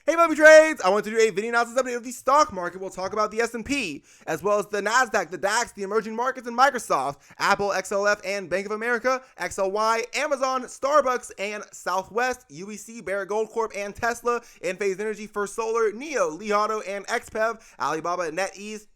Hey, Bobby Trades! I want to do a video analysis update of the stock market. We'll talk about the S&P, as well as the Nasdaq, the DAX, the emerging markets, and Microsoft, Apple, XLF, and Bank of America, XLY, Amazon, Starbucks, and Southwest, UEC, Barrick Gold Corp, and Tesla, Enphase Energy, First Solar, NEO, Li Auto, and XPEV, Alibaba, NetEase,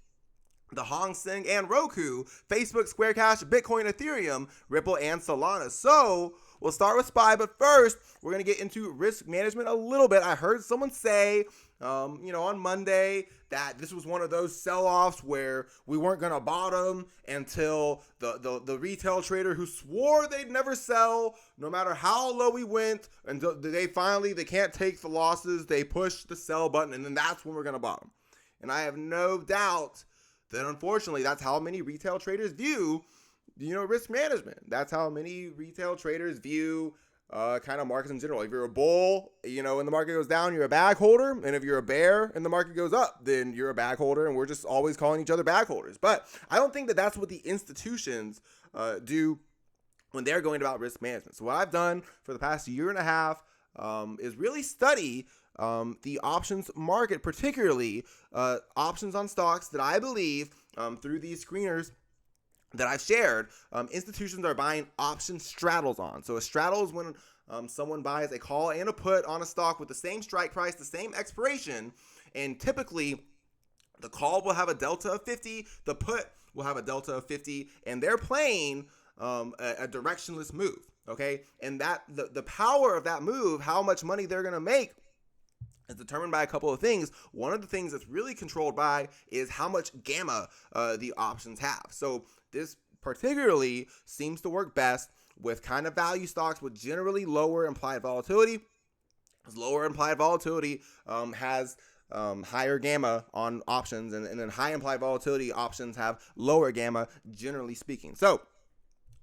the Hang Seng, and Roku, Facebook, Square Cash, Bitcoin, Ethereum, Ripple, and Solana. So we'll start with SPY, but first we're going to get into risk management a little bit. I heard someone say, on Monday that this was one of those sell-offs where we weren't going to bottom until the retail trader who swore they'd never sell, no matter how low we went, until they can't take the losses, they push the sell button, and then that's when we're going to bottom. And I have no doubt that unfortunately that's how many retail traders view, risk management. That's how many retail traders view kind of markets in general. If you're a bull, and the market goes down, you're a bag holder. And if you're a bear and the market goes up, then you're a bag holder. And we're just always calling each other bag holders. But I don't think that that's what the institutions do when they're going about risk management. So what I've done for the past year and a half is really study the options market, particularly options on stocks that I believe through these screeners that I've shared, institutions are buying option straddles on. So a straddle is when someone buys a call and a put on a stock with the same strike price, the same expiration, and typically the call will have a delta of 50, the put will have a delta of 50, and they're playing a directionless move, okay? And that the power of that move, how much money they're going to make, is determined by a couple of things. One of the things that's really controlled by is how much gamma the options have. So this particularly seems to work best with kind of value stocks with generally lower implied volatility. Lower implied volatility has higher gamma on options, and then high implied volatility options have lower gamma, generally speaking. So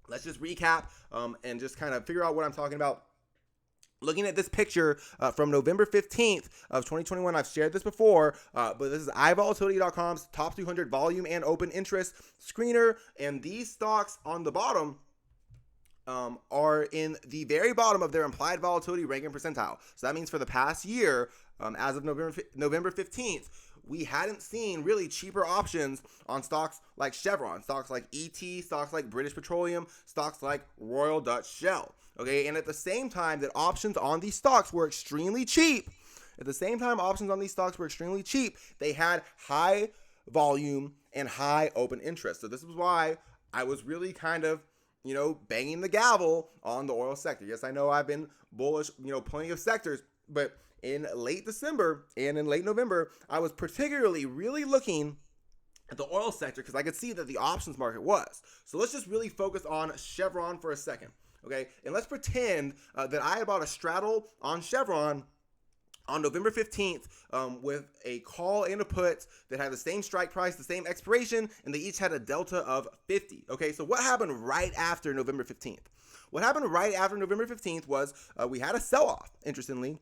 let's just recap and just kind of figure out what I'm talking about. Looking at this picture from November 15th of 2021, I've shared this before, but this is iVolatility.com's top 200 volume and open interest screener, and these stocks on the bottom are in the very bottom of their implied volatility ranking percentile. So that means for the past year, as of November 15th, we hadn't seen really cheaper options on stocks like Chevron, stocks like ET, stocks like British Petroleum, stocks like Royal Dutch Shell. Okay, and at the same time that options on these stocks were extremely cheap, they had high volume and high open interest. So this was why I was really kind of, banging the gavel on the oil sector. Yes, I know I've been bullish, plenty of sectors, but in late December and in late November, I was particularly really looking at the oil sector because I could see that the options market was. So let's just really focus on Chevron for a second. Okay, and let's pretend that I had bought a straddle on Chevron on November 15th with a call and a put that had the same strike price, the same expiration, and they each had a delta of 50. Okay, so what happened right after November 15th? What happened right after November 15th was we had a sell-off, interestingly.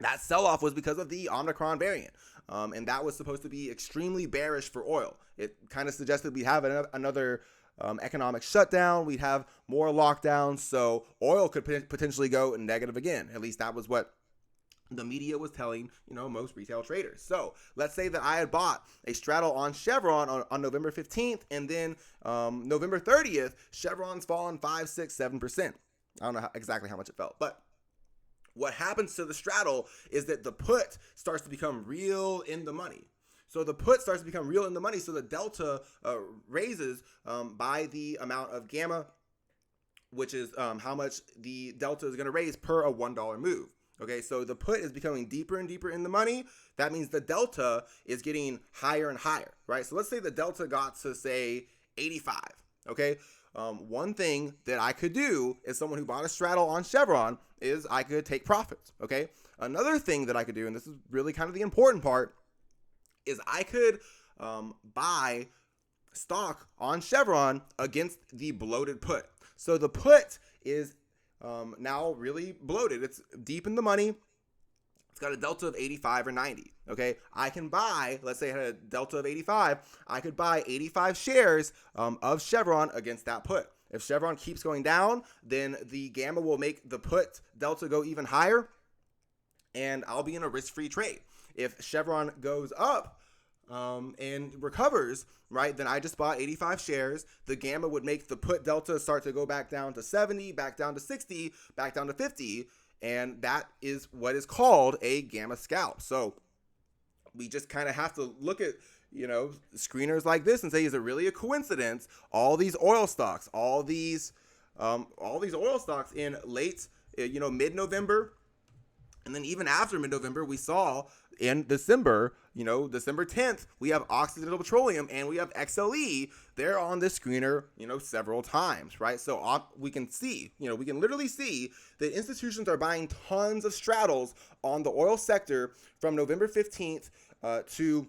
That sell-off was because of the Omicron variant, and that was supposed to be extremely bearish for oil. It kind of suggested we'd have another economic shutdown, we'd have more lockdowns, so oil could potentially go negative again. At least that was what the media was telling, most retail traders. So let's say that I had bought a straddle on Chevron on November 15th, and then November 30th, Chevron's fallen 5, 6, 7%. I don't know exactly how much it fell, but what happens to the straddle is that the put starts to become real in the money. So the put starts to become real in the money, so the delta raises by the amount of gamma, which is how much the delta is going to raise per a $1 move. Okay, so the put is becoming deeper and deeper in the money. That means the delta is getting higher and higher, right? So let's say the delta got to, say, 85, okay? One thing that I could do as someone who bought a straddle on Chevron is I could take profits, okay? Another thing that I could do, and this is really kind of the important part, is I could buy stock on Chevron against the bloated put. So the put is now really bloated. It's deep in the money. It's got a delta of 85 or 90, okay? I can buy, let's say I had a delta of 85, I could buy 85 shares of Chevron against that put. If Chevron keeps going down, then the gamma will make the put delta go even higher. and I'll be in a risk-free trade. If Chevron goes up and recovers, right, then I just bought 85 shares. The gamma would make the put delta start to go back down to 70, back down to 60, back down to 50, and that is what is called a gamma scalp. So we just kind of have to look at, screeners like this and say, is it really a coincidence? All these oil stocks, all these oil stocks in late, mid-November, and then even after mid-November, we saw in December, December 10th, we have Occidental Petroleum and we have XLE. They're on this screener, several times, right? So we can see, we can literally see that institutions are buying tons of straddles on the oil sector from November 15th to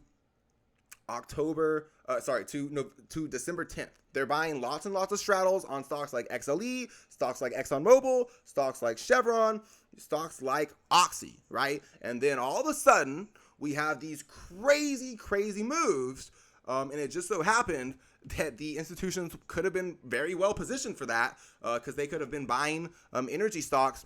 December 10th. They're buying lots and lots of straddles on stocks like XLE, stocks like ExxonMobil, stocks like Chevron, stocks like Oxy, right? And then all of a sudden, we have these crazy moves, and it just so happened that the institutions could have been very well positioned for that, because they could have been buying energy stocks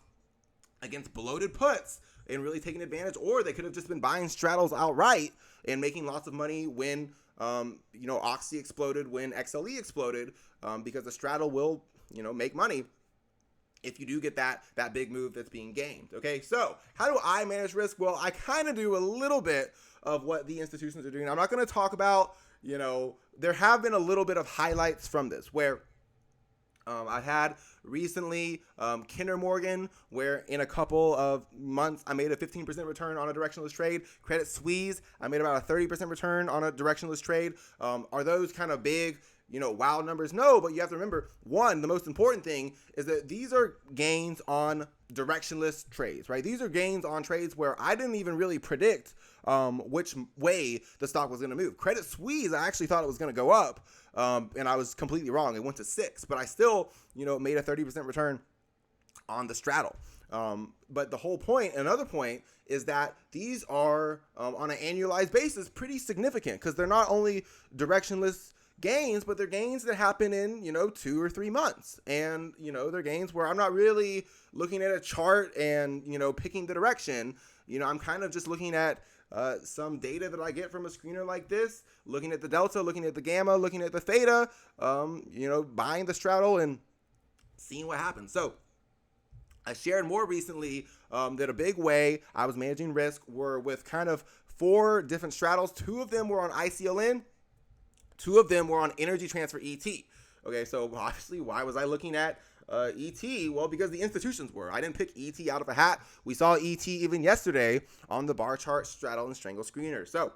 against bloated puts and really taking advantage, or they could have just been buying straddles outright and making lots of money when Oxy exploded, when XLE exploded, because the straddle will, make money if you do get that big move that's being gained. Okay, so how do I manage risk? Well, I kind of do a little bit of what the institutions are doing. I'm not going to talk about, there have been a little bit of highlights from this where I had recently Kinder Morgan, where in a couple of months I made a 15% return on a directionless trade. Credit Suisse, I made about a 30% return on a directionless trade. Are those kind of big, wild numbers? No, but you have to remember, one, the most important thing is that these are gains on directionless trades, right? These are gains on trades where I didn't even really predict which way the stock was going to move. Credit Suisse, I actually thought it was going to go up, and I was completely wrong. It went to 6, but I still, made a 30% return on the straddle. But the whole point, another point, is that these are, on an annualized basis, pretty significant, because they're not only directionless gains, but they're gains that happen in, 2 or 3 months. And, they're gains where I'm not really looking at a chart and, picking the direction. I'm kind of just looking at some data that I get from a screener like this, looking at the delta, looking at the gamma, looking at the theta, buying the straddle and seeing what happens. So I shared more recently that a big way I was managing risk were with kind of 4 different straddles. 2 of them were on ICLN. 2 of them were on Energy Transfer ET. Okay, so obviously, why was I looking at ET? Well, because the institutions were. I didn't pick ET out of a hat. We saw ET even yesterday on the bar chart, straddle, and strangle screener. So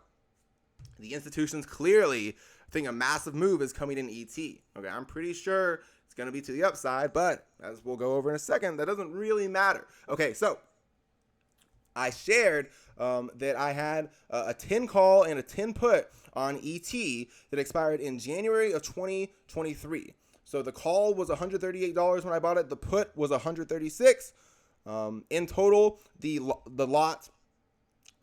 the institutions clearly think a massive move is coming in ET. Okay, I'm pretty sure it's going to be to the upside, but as we'll go over in a second, that doesn't really matter. Okay, so I shared that I had a 10 call and a 10 put on ET that expired in January of 2023. So the call was $138 when I bought it. The put was $136. In total, the lot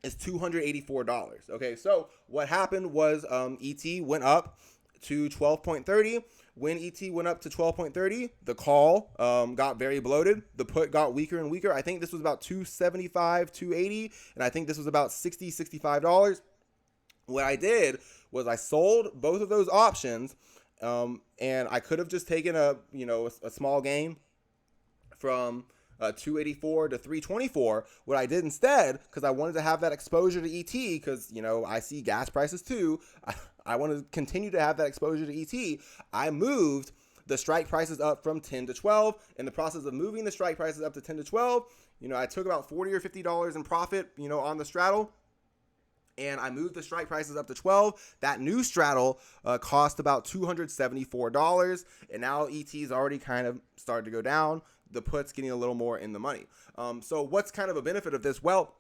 is $284. Okay, so what happened was ET went up to 12.30. When ET went up to 12.30, the call got very bloated. The put got weaker and weaker. I think this was about $275, $280, and I think this was about $60, $65. What I did was I sold both of those options, and I could have just taken a small gain from 284 to 324. What I did instead, because I wanted to have that exposure to ET, because I see gas prices too. I want to continue to have that exposure to ET. I moved the strike prices up from 10 to 12. In the process of moving the strike prices up to 10 to 12, I took about $40 or $50 in profit, on the straddle. And I moved the strike prices up to 12. That new straddle cost about $274. And now ET's already kind of started to go down. The put's getting a little more in the money. So what's kind of a benefit of this? Well,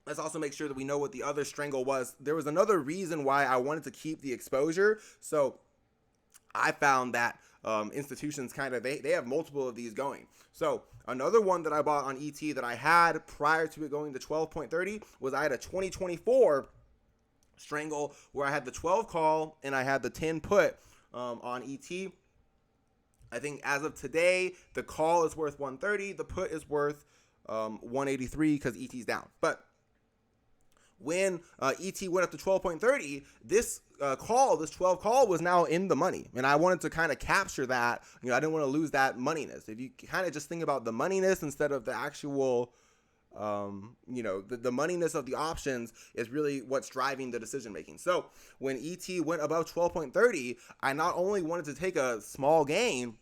let's also make sure that we know what the other strangle was. There was another reason why I wanted to keep the exposure. So I found that institutions they have multiple of these going. So another one that I bought on ET that I had prior to it going to 12.30 was I had a 2024 strangle where I had the 12 call and I had the 10 put on ET. I think as of today, the call is worth 130. The put is worth 183 because ET's down. But when ET went up to 12.30, this 12 call was now in the money. And I wanted to kind of capture that. I didn't want to lose that moneyness. If you kind of just think about the moneyness instead of the actual, the moneyness of the options is really what's driving the decision making. So when ET went above 12.30, I not only wanted to take a small gain,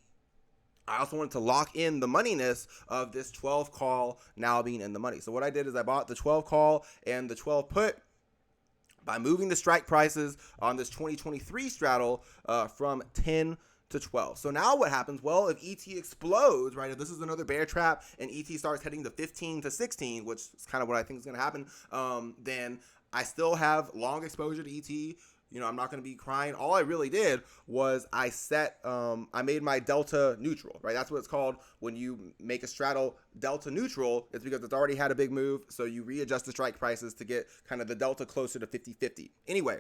I also wanted to lock in the moneyness of this 12 call now being in the money. So what I did is I bought the 12 call and the 12 put by moving the strike prices on this 2023 straddle from 10 to 12. So now what happens? Well, if ET explodes, right, if this is another bear trap and ET starts heading to 15 to 16, which is kind of what I think is going to happen, then I still have long exposure to ET. I'm not going to be crying. All I really did was I made my delta neutral, right? That's what it's called when you make a straddle delta neutral. It's because it's already had a big move. So you readjust the strike prices to get kind of the delta closer to 50-50. Anyway,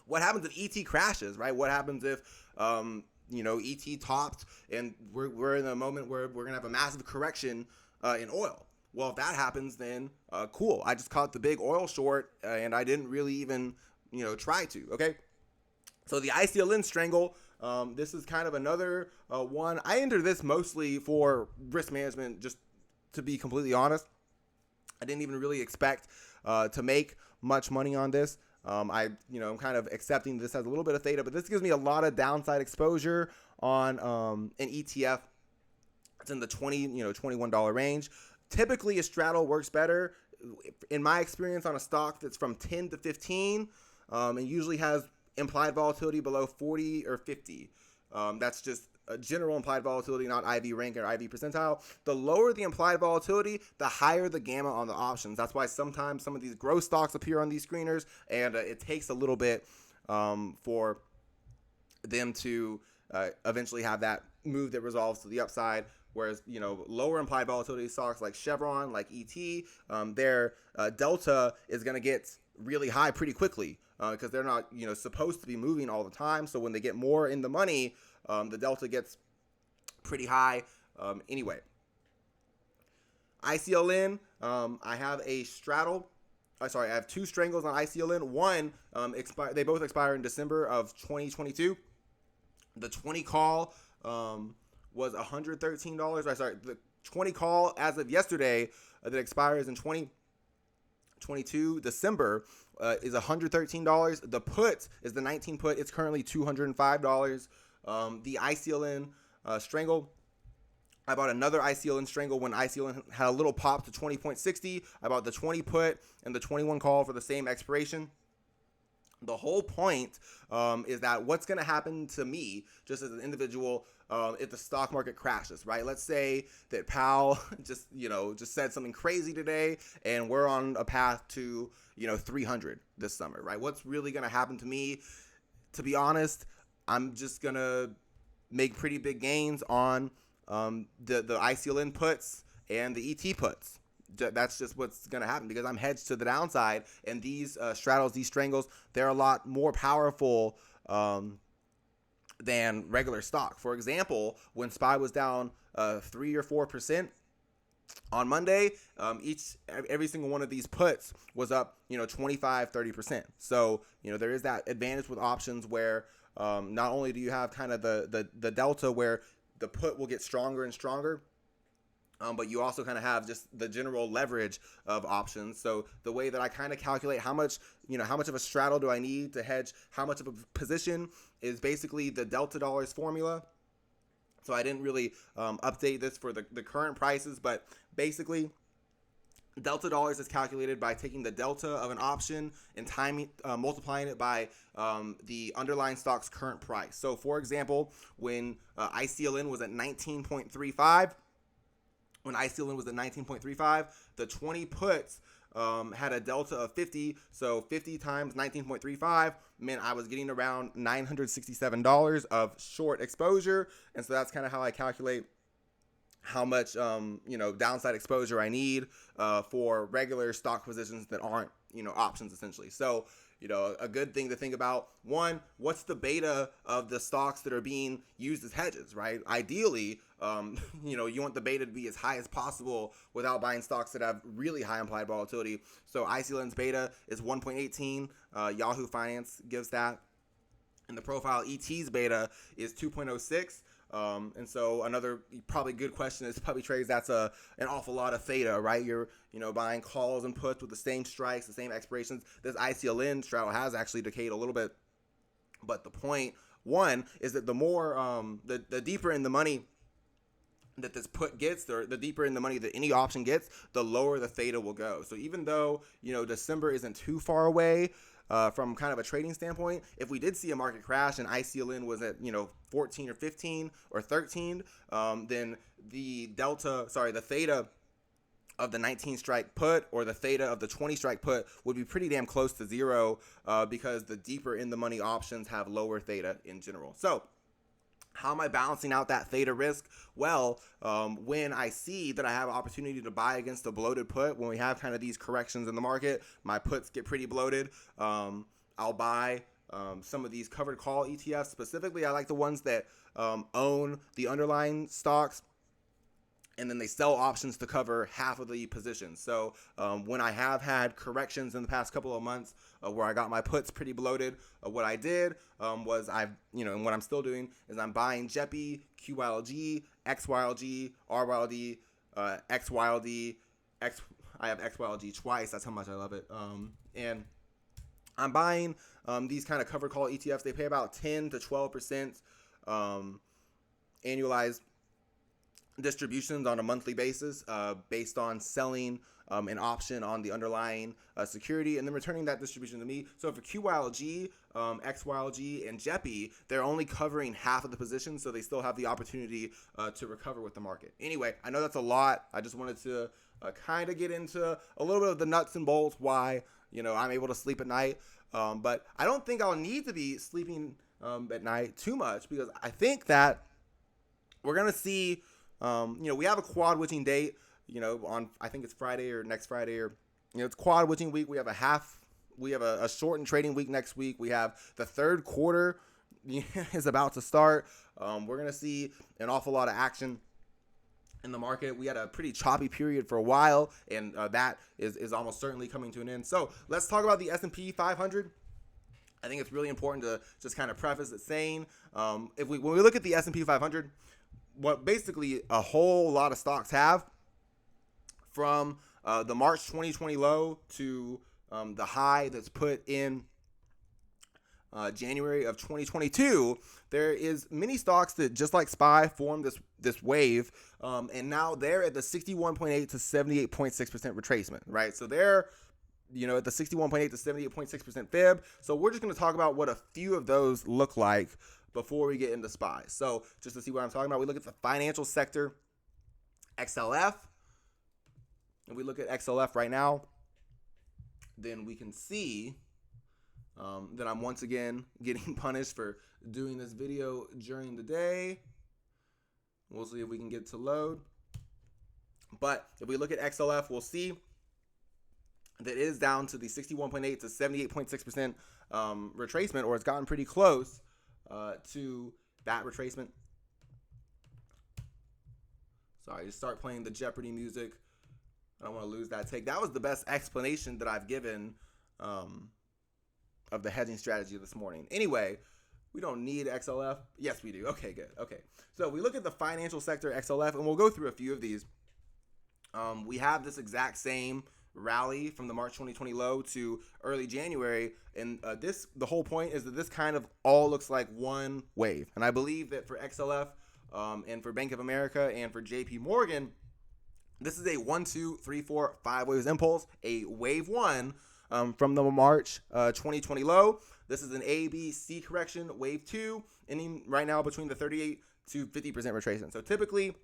what happens if ET crashes, right? What happens if, ET topped and we're in a moment where we're going to have a massive correction in oil? Well, if that happens, then cool. I just caught the big oil short and I didn't really even try to, okay? So the ICLN strangle, this is kind of another one. I entered this mostly for risk management, just to be completely honest. I didn't even really expect to make much money on this. I'm kind of accepting this as a little bit of theta, but this gives me a lot of downside exposure on an ETF. It's in the $21 range. Typically, a straddle works better. In my experience on a stock that's from 10 to 15, and usually has implied volatility below 40 or 50. That's just a general implied volatility, not IV rank or IV percentile. The lower the implied volatility, the higher the gamma on the options. That's why sometimes some of these growth stocks appear on these screeners, and it takes a little bit for them to eventually have that move that resolves to the upside. Whereas, lower implied volatility stocks like Chevron, like ET, their delta is going to get really high pretty quickly because they're not, supposed to be moving all the time. So when they get more in the money, the delta gets pretty high. Anyway, ICLN, I have a straddle. I have two strangles on ICLN. One, they both expire in December of 2022. The 20 call was $113. The 20 call as of yesterday that expires in 2022 December is $113. The put is the 19 put. It's currently $205. The ICLN strangle, I bought another ICLN strangle when ICLN had a little pop to 20.60. I bought the 20 put and the 21 call for the same expiration. The whole point is that what's going to happen to me just as an individual if the stock market crashes, right? Let's say that Powell just said something crazy today and we're on a path to, 300 this summer, right? What's really going to happen to me? To be honest, I'm just going to make pretty big gains on the ICLN puts and the ET puts. That's just what's going to happen because I'm hedged to the downside. And these straddles, these strangles, they're a lot more powerful than regular stock. For example, when SPY was down 3 or 4% on Monday, every single one of these puts was up, 25, 30%. So, there is that advantage with options where not only do you have kind of the delta where the put will get stronger and stronger, but you also kind of have just the general leverage of options. So the way that I kind of calculate how much of a straddle do I need to hedge how much of a position is basically the delta dollars formula. So I didn't really update this for the current prices, but basically delta dollars is calculated by taking the delta of an option and multiplying it by the underlying stock's current price. So for example, when ICLN was at 19.35, when ICLN was at 19.35, the 20 puts had a delta of 50. So 50 times 19.35 meant I was getting around $967 of short exposure. And so that's kind of how I calculate how much, downside exposure I need for regular stock positions that aren't, options essentially. So, a good thing to think about. One, what's the beta of the stocks that are being used as hedges, right? Ideally, you want the beta to be as high as possible without buying stocks that have really high implied volatility. So ICLN's beta is 1.18. Yahoo Finance gives that. And the profile ET's beta is 2.06. And so another probably good question is puppy trades. That's an awful lot of theta, right? You're buying calls and puts with the same strikes, the same expirations. This ICLN straddle has actually decayed a little bit, but the point one is that the more the deeper in the money that this put gets, or the deeper in the money that any option gets, the lower the theta will go. So even though December isn't too far away, from kind of a trading standpoint, if we did see a market crash and ICLN was at 14 or 15 or 13, then the theta of the 19 strike put or the theta of the 20 strike put would be pretty damn close to zero, because the deeper in the money options have lower theta in general. So how am I balancing out that theta risk? Well, when I see that I have an opportunity to buy against a bloated put, when we have kind of these corrections in the market, my puts get pretty bloated. I'll buy some of these covered call ETFs. Specifically, I like the ones that own the underlying stocks, and then they sell options to cover half of the positions. So when I have had corrections in the past couple of months where I got my puts pretty bloated, what I did was and what I'm still doing is I'm buying JEPI, QYLG, XYLG, RYLD, XYLD, I have XYLG twice. That's how much I love it. And I'm buying these kind of covered call ETFs. They pay about 10 to 12% annualized distributions on a monthly basis, based on selling an option on the underlying security and then returning that distribution to me. So for QYLG, XYLG, and JEPI, they're only covering half of the position, so they still have the opportunity to recover with the market. Anyway, I know that's a lot. I just wanted to kind of get into a little bit of the nuts and bolts why I'm able to sleep at night, but I don't think I'll need to be sleeping at night too much, because I think that we're gonna see we have a quad witching date, on, I think it's Friday or next Friday, or, it's quad witching week. We have a shortened trading week next week. We have the third quarter is about to start. We're going to see an awful lot of action in the market. We had a pretty choppy period for a while, and that is almost certainly coming to an end. So let's talk about the S&P 500. I think it's really important to just kind of preface it saying, when we look at the S&P 500, what basically a whole lot of stocks have, from the March 2020 low to the high that's put in January of 2022, there is many stocks that, just like SPY, formed this wave, and now they're at the 61.8 to 78.6% retracement, right? So they're at the 61.8 to 78.6% fib. So we're just going to talk about what a few of those look like before we get into SPY. So just to see what I'm talking about, we look at the financial sector, XLF, and we look at XLF right now, then we can see that I'm once again getting punished for doing this video during the day. We'll see if we can get to load. But if we look at XLF, we'll see that it is down to the 61.8 to 78.6% retracement, or it's gotten pretty close to that retracement. Sorry, just start playing the Jeopardy music. I don't want to lose that take. That was the best explanation that I've given of the hedging strategy this morning. Anyway, we don't need XLF. Yes, we do. Okay, good. Okay. So we look at the financial sector, XLF, and we'll go through a few of these. We have this exact same rally from the March 2020 low to early January, and the whole point is that this kind of all looks like one wave. And I believe that for XLF and for Bank of America and for JP Morgan, this is a 1, 2, 3, 4, 5 waves impulse, a wave one from the March 2020 low. This is an A, B, C correction, wave two, ending right now between the 38 to 50% retracement. So typically,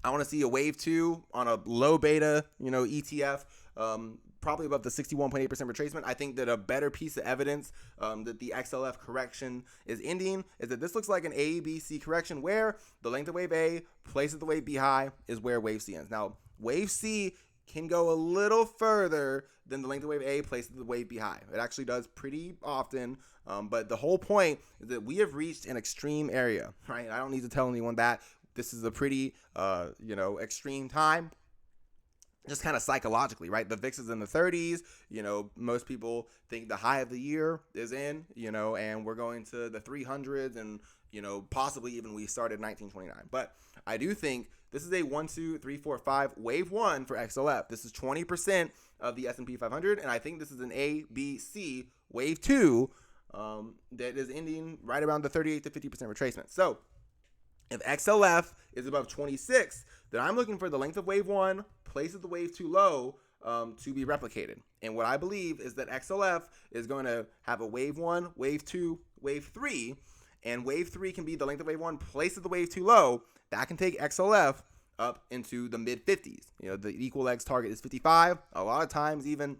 I want to see a wave two on a low beta, ETF, probably above the 61.8% retracement. I think that a better piece of evidence that the XLF correction is ending is that this looks like an A, B, C correction, where the length of wave A, place of the wave B high, is where wave C ends. Now, wave C can go a little further than the length of wave A places the wave B high. It actually does pretty often, but the whole point is that we have reached an extreme area, right? I don't need to tell anyone that. This is a pretty, extreme time. Just kind of psychologically, right? The VIX is in the 30s. Most people think the high of the year is in, and we're going to the 300s and, possibly even we started in 1929. But I do think this is a 1, 2, 3, 4, 5 wave 1 for XLF. This is 20% of the S&P 500, and I think this is an A, B, C wave 2 that is ending right around the 38 to 50% retracement. So if XLF is above 26, then I'm looking for the length of wave 1, place of the wave 2 low to be replicated. And what I believe is that XLF is going to have a wave 1, wave 2, wave 3, and wave 3 can be the length of wave 1, place of the wave 2 low. That can take XLF up into the mid 50s. The equal legs target is 55. A lot of times even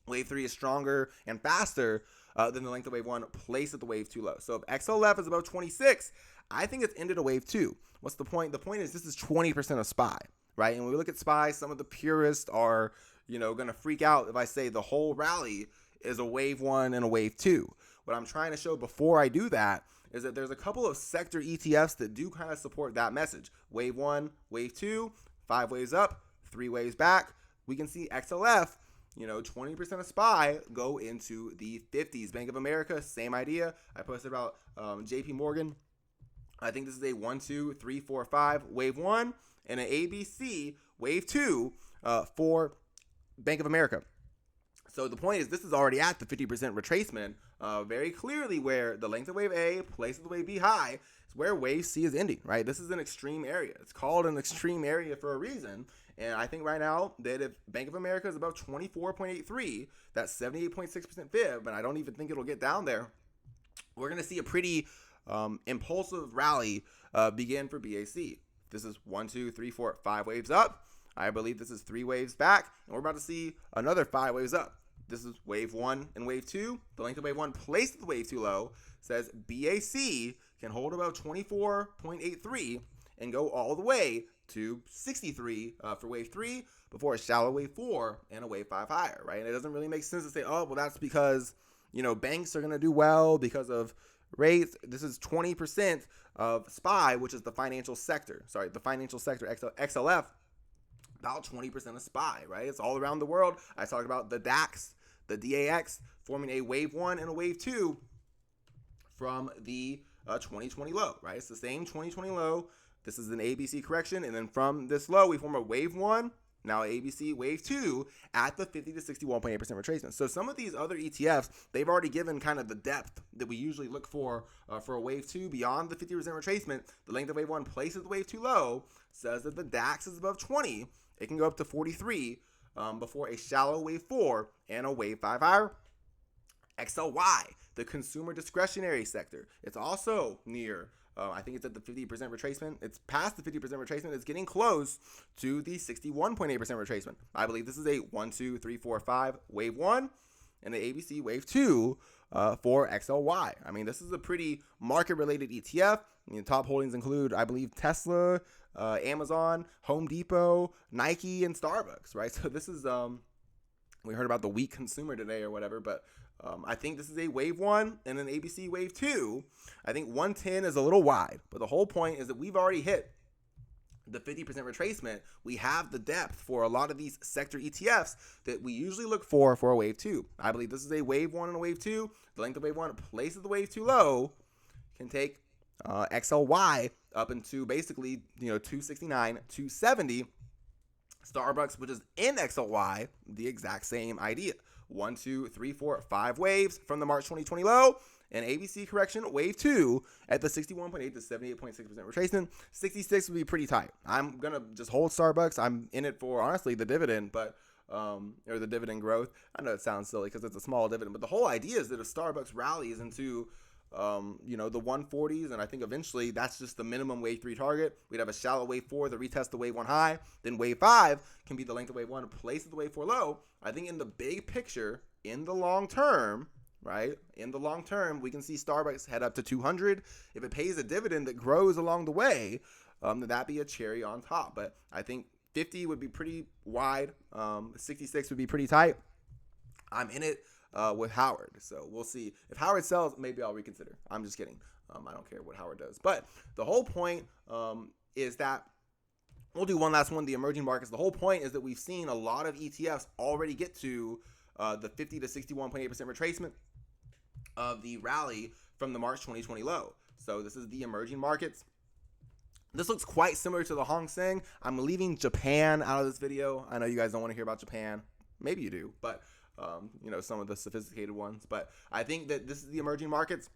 wave 3 is stronger and faster than the length of wave 1, place of the wave 2 low. So if XLF is above 26, I think it's ended a wave 2. What's the point? The point is this is 20% of SPY, right? And when we look at SPY, some of the purists are, going to freak out if I say the whole rally is a wave 1 and a wave 2. What I'm trying to show before I do that is that there's a couple of sector ETFs that do kind of support that message. Wave 1, wave 2, 5 waves up, 3 waves back. We can see XLF, 20% of SPY go into the 50s. Bank of America, same idea. I posted about JP Morgan. I think this is a 1, 2, 3, 4, 5 wave 1 and an ABC wave 2 for Bank of America. So the point is this is already at the 50% retracement, very clearly where the length of wave A, place of the wave B high, is where wave C is ending, right? This is an extreme area. It's called an extreme area for a reason. And I think right now that if Bank of America is above 24.83, that's 78.6% fib, and I don't even think it'll get down there, we're going to see a pretty impulsive rally begin for BAC. This is 1, 2, 3, 4, 5 waves up. I believe this is 3 waves back, and we're about to see another 5 waves up. This is wave 1 and wave 2. The length of wave 1 placed at the wave 2 low says BAC can hold about 24.83 and go all the way to 63 for wave 3 before a shallow wave 4 and a wave 5 higher, right? And it doesn't really make sense to say, oh, well, that's because, banks are going to do well because of rates. This is 20% of SPY, which is the financial sector. The financial sector, XLF, about 20% of SPY, right? It's all around the world. I talked about the DAX, the DAX forming a wave 1 and a wave 2 from the 2020 low, right? It's the same 2020 low. This is an ABC correction, and then from this low, we form a wave 1, now ABC wave 2 at the 50 to 61.8% retracement. So some of these other ETFs, they've already given kind of the depth that we usually look for a wave 2 beyond the 50% retracement. The length of wave 1 places the wave 2 low, says that the DAX is above 20. It can go up to 43 before a shallow wave 4 and a wave 5 higher. XLY, the consumer discretionary sector, it's also near, I think it's at the 50% retracement. It's past the 50% retracement. It's getting close to the 61.8% retracement. I believe this is a 1, 2, 3, 4, 5 wave 1 and the ABC wave 2 for XLY. I mean, this is a pretty market-related ETF. Top holdings include, I believe, Tesla, Amazon, Home Depot, Nike, and Starbucks, right? So this is, we heard about the weak consumer today or whatever, but I think this is a wave 1 and an ABC wave 2. I think 110 is a little wide, but the whole point is that we've already hit the 50% retracement. We have the depth for a lot of these sector ETFs that we usually look for a wave 2. I believe this is a wave 1 and a wave 2. The length of wave 1 places the wave 2 low can take XLY up into basically 269, 270. Starbucks, which is in XLY, the exact same idea. 1, 2, 3, 4, 5 waves from the March 2020 low, and ABC correction wave 2 at the 61.8 to 78.6% retracement. 66 would be pretty tight. I'm gonna just hold Starbucks. I'm in it for honestly the dividend, but or the dividend growth. I know it sounds silly because it's a small dividend, but the whole idea is that if Starbucks rallies into the 140s, and I think eventually that's just the minimum wave 3 target. We'd have a shallow wave 4 that retest the wave 1 high. Then wave 5 can be the length of wave 1 place of the wave 4 low. I think in the big picture, in the long term, right? In the long term, we can see Starbucks head up to 200. If it pays a dividend that grows along the way, then that'd be a cherry on top. But I think 50 would be pretty wide. 66 would be pretty tight. I'm in it with Howard. So we'll see. If Howard sells, maybe I'll reconsider. I'm just kidding. I don't care what Howard does. But the whole point is that we'll do one last one, the emerging markets. The whole point is that we've seen a lot of ETFs already get to the 50 to 61.8% retracement of the rally from the March 2020 low. So this is the emerging markets. This looks quite similar to the Hang Seng. I'm leaving Japan out of this video. I know you guys don't want to hear about Japan. Maybe you do, but some of the sophisticated ones. But I think that this is the emerging markets.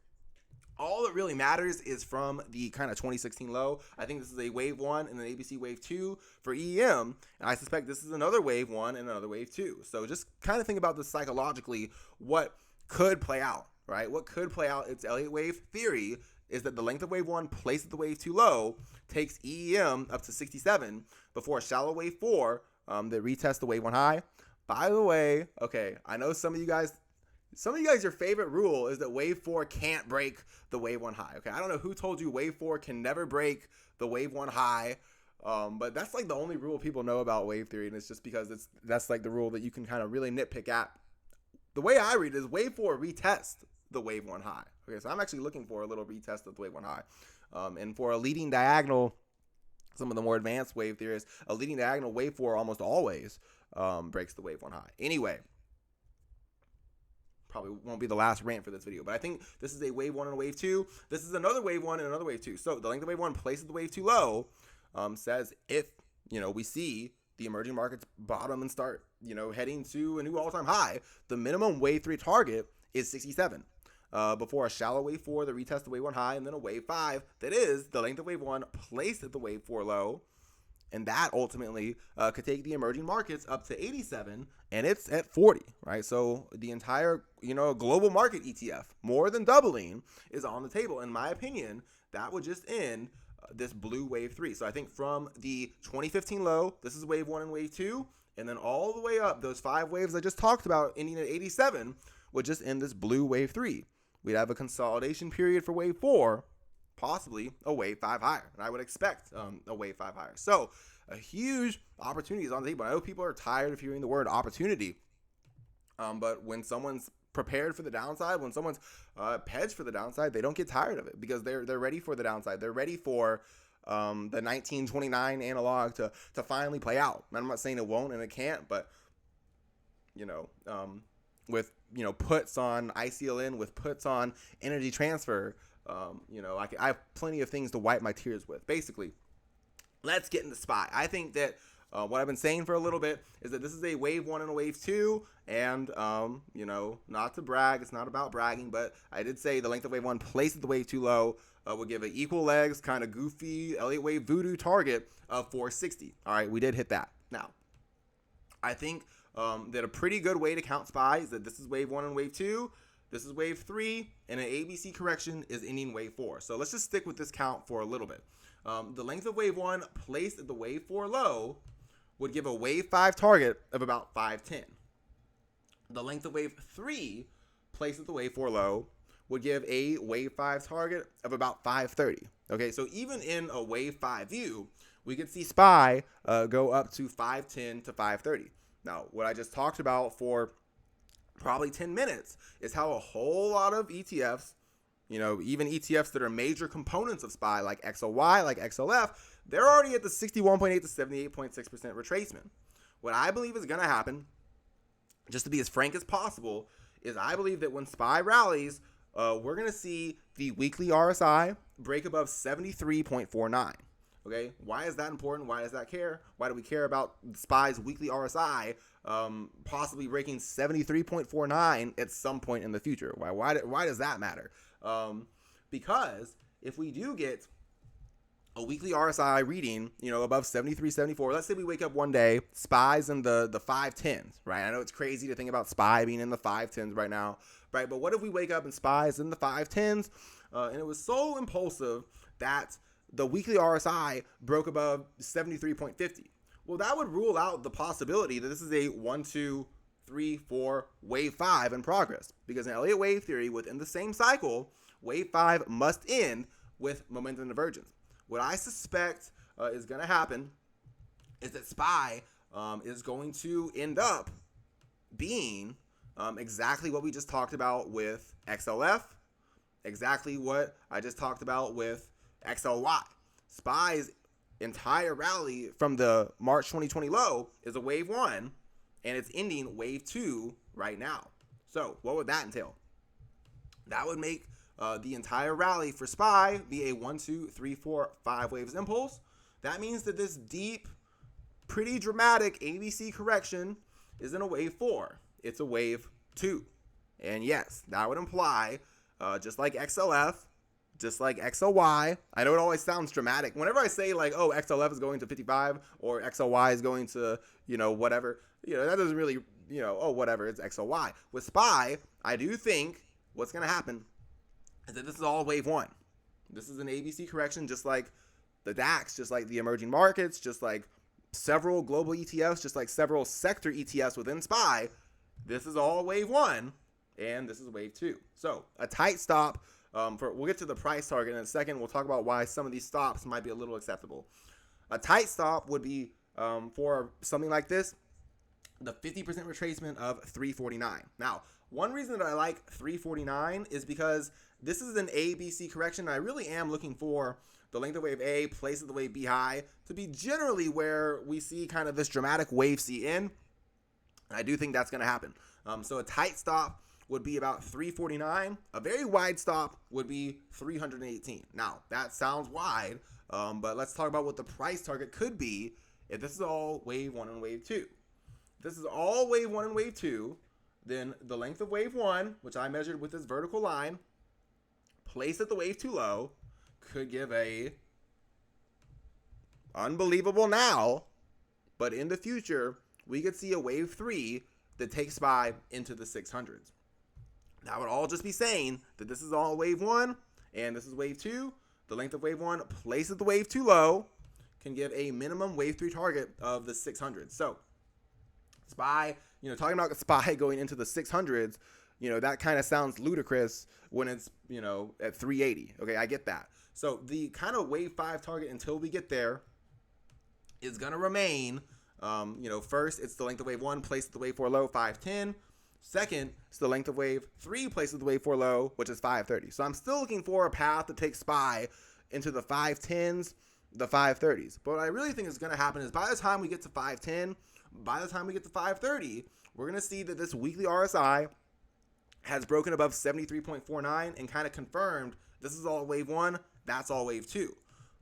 All that really matters is from the kind of 2016 low. I think this is a wave 1 and an ABC wave 2 for EM. And I suspect this is another wave 1 and another wave 2. So just kind of think about this psychologically, what could play out, right? What could play out? It's Elliott wave theory is that the length of wave 1 placed at the wave 2 low takes EM up to 67 before a shallow wave 4 that retests the wave 1 high. By the way, okay, I know some of you guys, your favorite rule is that wave 4 can't break the wave 1 high. Okay, I don't know who told you wave 4 can never break the wave 1 high, but that's like the only rule people know about wave theory, and it's just because that's like the rule that you can kind of really nitpick at. The way I read it is wave 4 retest the wave 1 high. Okay, so I'm actually looking for a little retest of the wave 1 high, and for a leading diagonal, some of the more advanced wave theorists, a leading diagonal wave 4 almost always breaks the wave 1 high. Anyway. Probably won't be the last rant for this video, but I think this is a wave 1 and a wave 2. This is another wave 1 and another wave 2. So the length of wave 1 placed at the wave 2 low says if, we see the emerging markets bottom and start, heading to a new all-time high, the minimum wave 3 target is 67 before a shallow wave 4 that retests the wave 1 high, and then a wave 5 that is the length of wave 1 placed at the wave 4 low. And that ultimately could take the emerging markets up to 87, and it's at 40, right? So the entire, global market ETF, more than doubling, is on the table. In my opinion, that would just end this blue wave 3. So I think from the 2015 low, this is wave 1 and wave 2, and then all the way up, those 5 waves I just talked about ending at 87 would just end this blue wave 3. We'd have a consolidation period for wave 4, possibly a wave 5 higher. And I would expect a wave 5 higher. So a huge opportunity is on the table. I know people are tired of hearing the word opportunity. But when someone's prepared for the downside, when someone's hedged for the downside, they don't get tired of it because they're ready for the downside. They're ready for the 1929 analog to finally play out. I'm not saying it won't and it can't, but with puts on ICLN, with puts on energy transfer, I have plenty of things to wipe my tears with. Basically, let's get into SPY. I think that what I've been saying for a little bit is that this is a wave 1 and a wave 2, and not to brag, it's not about bragging, but I did say the length of wave 1 placed at the wave 2 low would give an equal legs, kind of goofy Elliott wave voodoo target of 460. All right, we did hit that. Now, I think that a pretty good way to count SPY is that this is wave 1 and wave 2. This is wave 3, and an ABC correction is ending wave 4. So let's just stick with this count for a little bit. The length of wave 1 placed at the wave 4 low would give a wave 5 target of about 510. The length of wave 3 placed at the wave 4 low would give a wave 5 target of about 530. Okay, so even in a wave 5 view, we could see SPY go up to 510 to 530. Now, what I just talked about for probably 10 minutes is how a whole lot of ETFs, even ETFs that are major components of SPY like XLY, like XLF, they're already at the 61.8 to 78.6% retracement. What I believe is going to happen, just to be as frank as possible, is I believe that when SPY rallies, we're going to see the weekly RSI break above 73.49. Okay, why is that important? Why does that care? Why do we care about SPY's weekly RSI possibly breaking 73.49 at some point in the future? Why does that matter? Because if we do get a weekly RSI reading, above 73, 74, let's say we wake up one day, SPY's in the 510s, right? I know it's crazy to think about SPY being in the 510s right now, right? But what if we wake up and SPY's in the 510s, and it was so impulsive that the weekly RSI broke above 73.50. Well, that would rule out the possibility that this is a 1, 2, 3, 4 wave 5 in progress. Because in Elliott wave theory, within the same cycle, wave 5 must end with momentum divergence. What I suspect is going to happen is that SPY is going to end up being exactly what we just talked about with XLF, exactly what I just talked about with XLY. SPY's entire rally from the March 2020 low is a wave 1, and it's ending wave 2 right now. So what would that entail? That would make the entire rally for SPY be a 1, 2, 3, 4, 5 waves impulse. That means that this deep, pretty dramatic ABC correction is in a wave 4. It's a wave 2. And yes, that would imply, just like XLF, just like XLY, I know it always sounds dramatic. Whenever I say like, oh, XLF is going to 55 or XLY is going to, whatever, that doesn't really, oh, whatever, it's XLY. With SPY, I do think what's going to happen is that this is all wave 1. This is an ABC correction, just like the DAX, just like the emerging markets, just like several global ETFs, just like several sector ETFs within SPY. This is all wave 1, and this is wave 2. So a tight stop. We'll get to the price target in a second. We'll talk about why some of these stops might be a little acceptable. A tight stop would be for something like this, the 50% retracement of 349. Now, one reason that I like 349 is because this is an ABC correction. I really am looking for the length of wave A, place of the wave B high, to be generally where we see kind of this dramatic wave C in. And I do think that's going to happen. So a tight stop would be about 349. A very wide stop would be 318. Now, that sounds wide, but let's talk about what the price target could be if this is all wave 1 and wave 2. If this is all wave 1 and wave 2, then the length of wave 1, which I measured with this vertical line, placed at the wave 2 low, could give a unbelievable now, but in the future, we could see a wave 3 that takes SPY into the 600s. That would all just be saying that this is all wave 1 and this is wave 2. The length of wave 1 placed at the wave 2 low can give a minimum wave 3 target of the 600s. So SPY, talking about SPY going into the 600s, that kind of sounds ludicrous when it's, at 380. Okay, I get that. So the kind of wave 5 target until we get there is going to remain, first, it's the length of wave 1 placed at the wave 4 low, 510. Second, it's the length of wave 3 placed at the wave 4 low, which is 530. So I'm still looking for a path to take SPY into the 510s, the 530s. But what I really think is going to happen is by the time we get to 510, by the time we get to 530, we're going to see that this weekly RSI has broken above 73.49 and kind of confirmed this is all wave 1, that's all wave 2.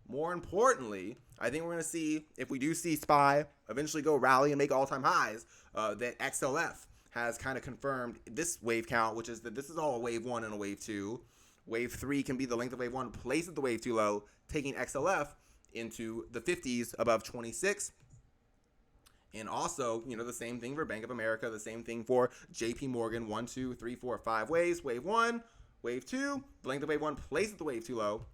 More importantly, I think we're going to see, if we do see SPY eventually go rally and make all-time highs, that XLF has kind of confirmed this wave count, which is that this is all a wave 1 and a wave 2. Wave 3 can be the length of wave 1 placed at the wave 2 low, taking XLF into the 50s above 26. And also, the same thing for Bank of America, the same thing for JP Morgan, 1, 2, 3, 4, 5 waves. Wave 1, wave 2, the length of wave 1 placed at the wave 2 low,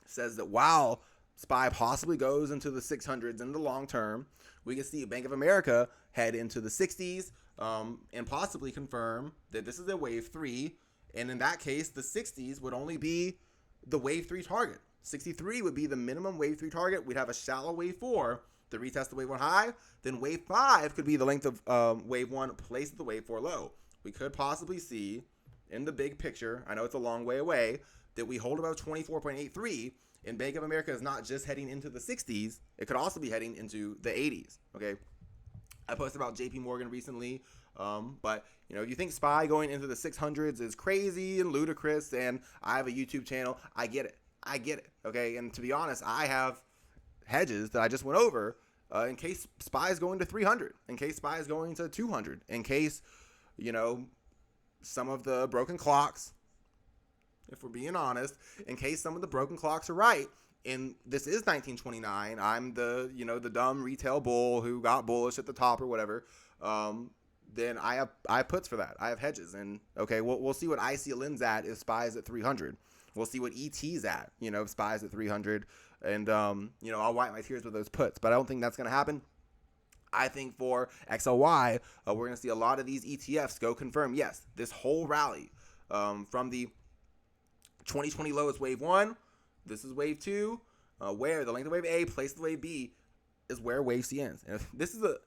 says that while SPY possibly goes into the 600s in the long term, we can see Bank of America head into the 60s and possibly confirm that this is a wave 3. And in that case, the 60s would only be the wave 3 target. 63 would be the minimum wave 3 target. We'd have a shallow wave 4 to retest the wave 1 high. Then wave 5 could be the length of wave 1 placed at the wave 4 low. We could possibly see in the big picture, I know it's a long way away, that we hold about 24.83, and Bank of America is not just heading into the 60s, it could also be heading into the 80s, okay? I posted about JP Morgan recently, but if you think SPY going into the 600s is crazy and ludicrous, and I have a YouTube channel, I get it, okay? And to be honest, I have hedges that I just went over in case SPY is going to 300, in case SPY is going to 200, in case, some of the broken clocks, if we're being honest, in case some of the broken clocks are right, and this is 1929, I'm the, the dumb retail bull who got bullish at the top or whatever, then I have puts for that. I have hedges, and okay, we'll see what ICLN's at if SPY's at 300. We'll see what ET's at, if SPY's at 300, and I'll wipe my tears with those puts, but I don't think that's going to happen. I think for XLY, we're going to see a lot of these ETFs go confirm, yes, this whole rally from the 2020 low is wave 1, this is wave 2, where the length of wave A placed the wave B is where wave C ends. And if this is a,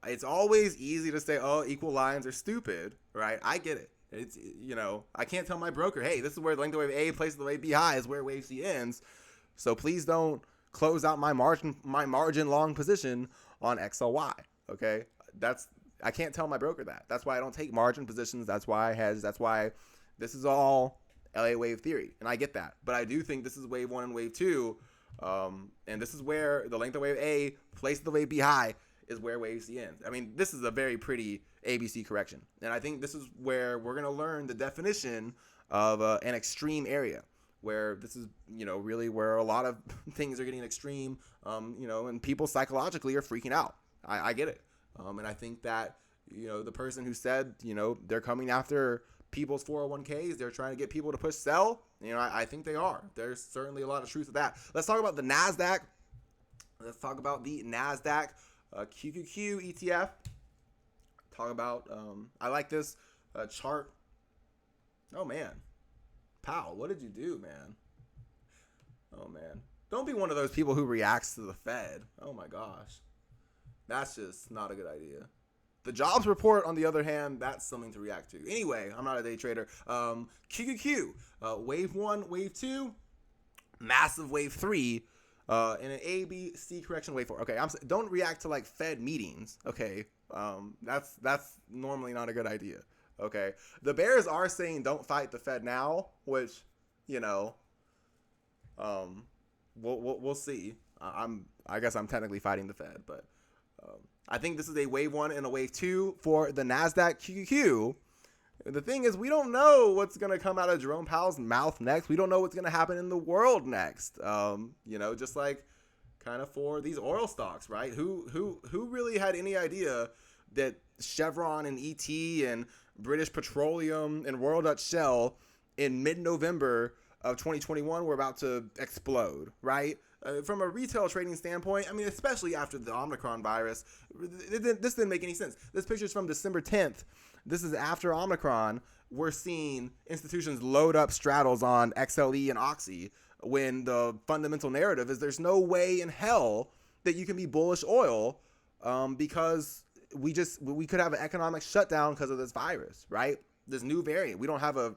it's always easy to say, oh, equal lines are stupid, right? I get it. It's, I can't tell my broker, hey, this is where the length of wave A places the wave B high is where wave C ends. So please don't close out my margin long position on XLY. Okay, I can't tell my broker that. That's why I don't take margin positions. That's why I hedge. That's why this is all LA wave theory, and I get that. But I do think this is wave 1 and wave 2, and this is where the length of wave A places the wave B high is where wave C ends. I mean, this is a very pretty ABC correction, and I think this is where we're gonna learn the definition of an extreme area, where this is, really where a lot of things are getting extreme, and people psychologically are freaking out. I get it. And I think that, the person who said, they're coming after people's 401ks, they're trying to get people to push sell, I think they are. There's certainly a lot of truth to that. Let's talk about the Nasdaq. Let's talk about the Nasdaq QQQ ETF. Talk about, I like this chart. Oh, man. Powell, what did you do, man? Oh, man. Don't be one of those people who reacts to the Fed. Oh, my gosh. That's just not a good idea. The jobs report, on the other hand, that's something to react to. Anyway, I'm not a day trader. QQQ, wave 1, wave 2, massive wave 3, and an A, B, C correction, wave 4. Okay, don't react to like Fed meetings. Okay, that's normally not a good idea. Okay, the bears are saying don't fight the Fed now, which, we'll see. I guess I'm technically fighting the Fed, but I think this is a wave 1 and a wave 2 for the Nasdaq QQQ. The thing is, we don't know what's going to come out of Jerome Powell's mouth next. We don't know what's going to happen in the world next. Just like kind of for these oil stocks, right? Who really had any idea that Chevron and ET and British Petroleum and Royal Dutch Shell in mid-November of 2021 were about to explode, right? From a retail trading standpoint, I mean, especially after the Omicron virus, this didn't make any sense. This picture's from December 10th. This is after Omicron. We're seeing institutions load up straddles on XLE and Oxy when the fundamental narrative is there's no way in hell that you can be bullish oil because we could have an economic shutdown because of this virus, right? This new variant. We don't have a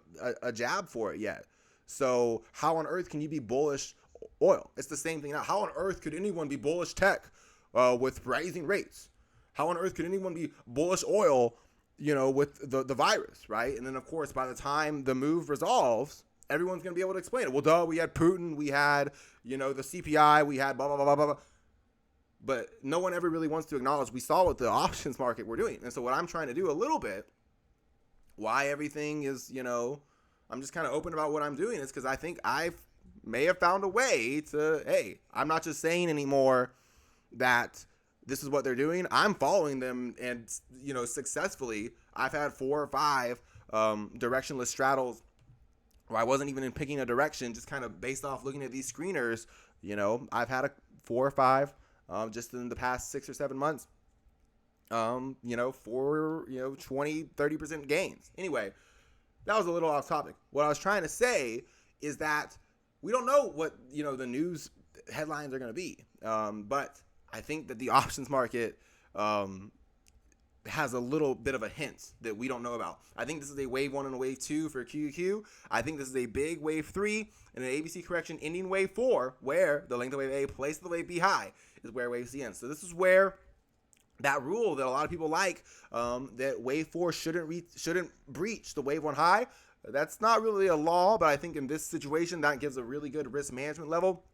jab for it yet. So how on earth can you be bullish oil? It's the same thing now. How on earth could anyone be bullish tech with rising rates? How on earth could anyone be bullish oil, with the virus, right? And then, of course, by the time the move resolves, everyone's going to be able to explain it. Well, duh, we had Putin, we had, the CPI, we had blah, blah, blah, blah, blah. But no one ever really wants to acknowledge we saw what the options market were doing. And so what I'm trying to do a little bit, why everything is, I'm just kind of open about what I'm doing is because I think I may have found a way to, hey, I'm not just saying anymore that this is what they're doing. I'm following them and, successfully. I've had 4 or 5 directionless straddles where I wasn't even picking a direction, just kind of based off looking at these screeners. I've had 4 or 5 just in the past 6 or 7 months, for, 20, 30% gains. Anyway, that was a little off topic. What I was trying to say is that we don't know what, the news headlines are going to be. But I think that the options market has a little bit of a hint that we don't know about. I think this is a wave 1 and a wave 2 for QQQ. I think this is a big wave 3 and an ABC correction ending wave 4, where the length of wave A places the wave B high is where wave C ends. So this is where that rule that a lot of people like, that wave 4 shouldn't breach the wave 1 high. That's not really a law, but I think in this situation that gives a really good risk management level.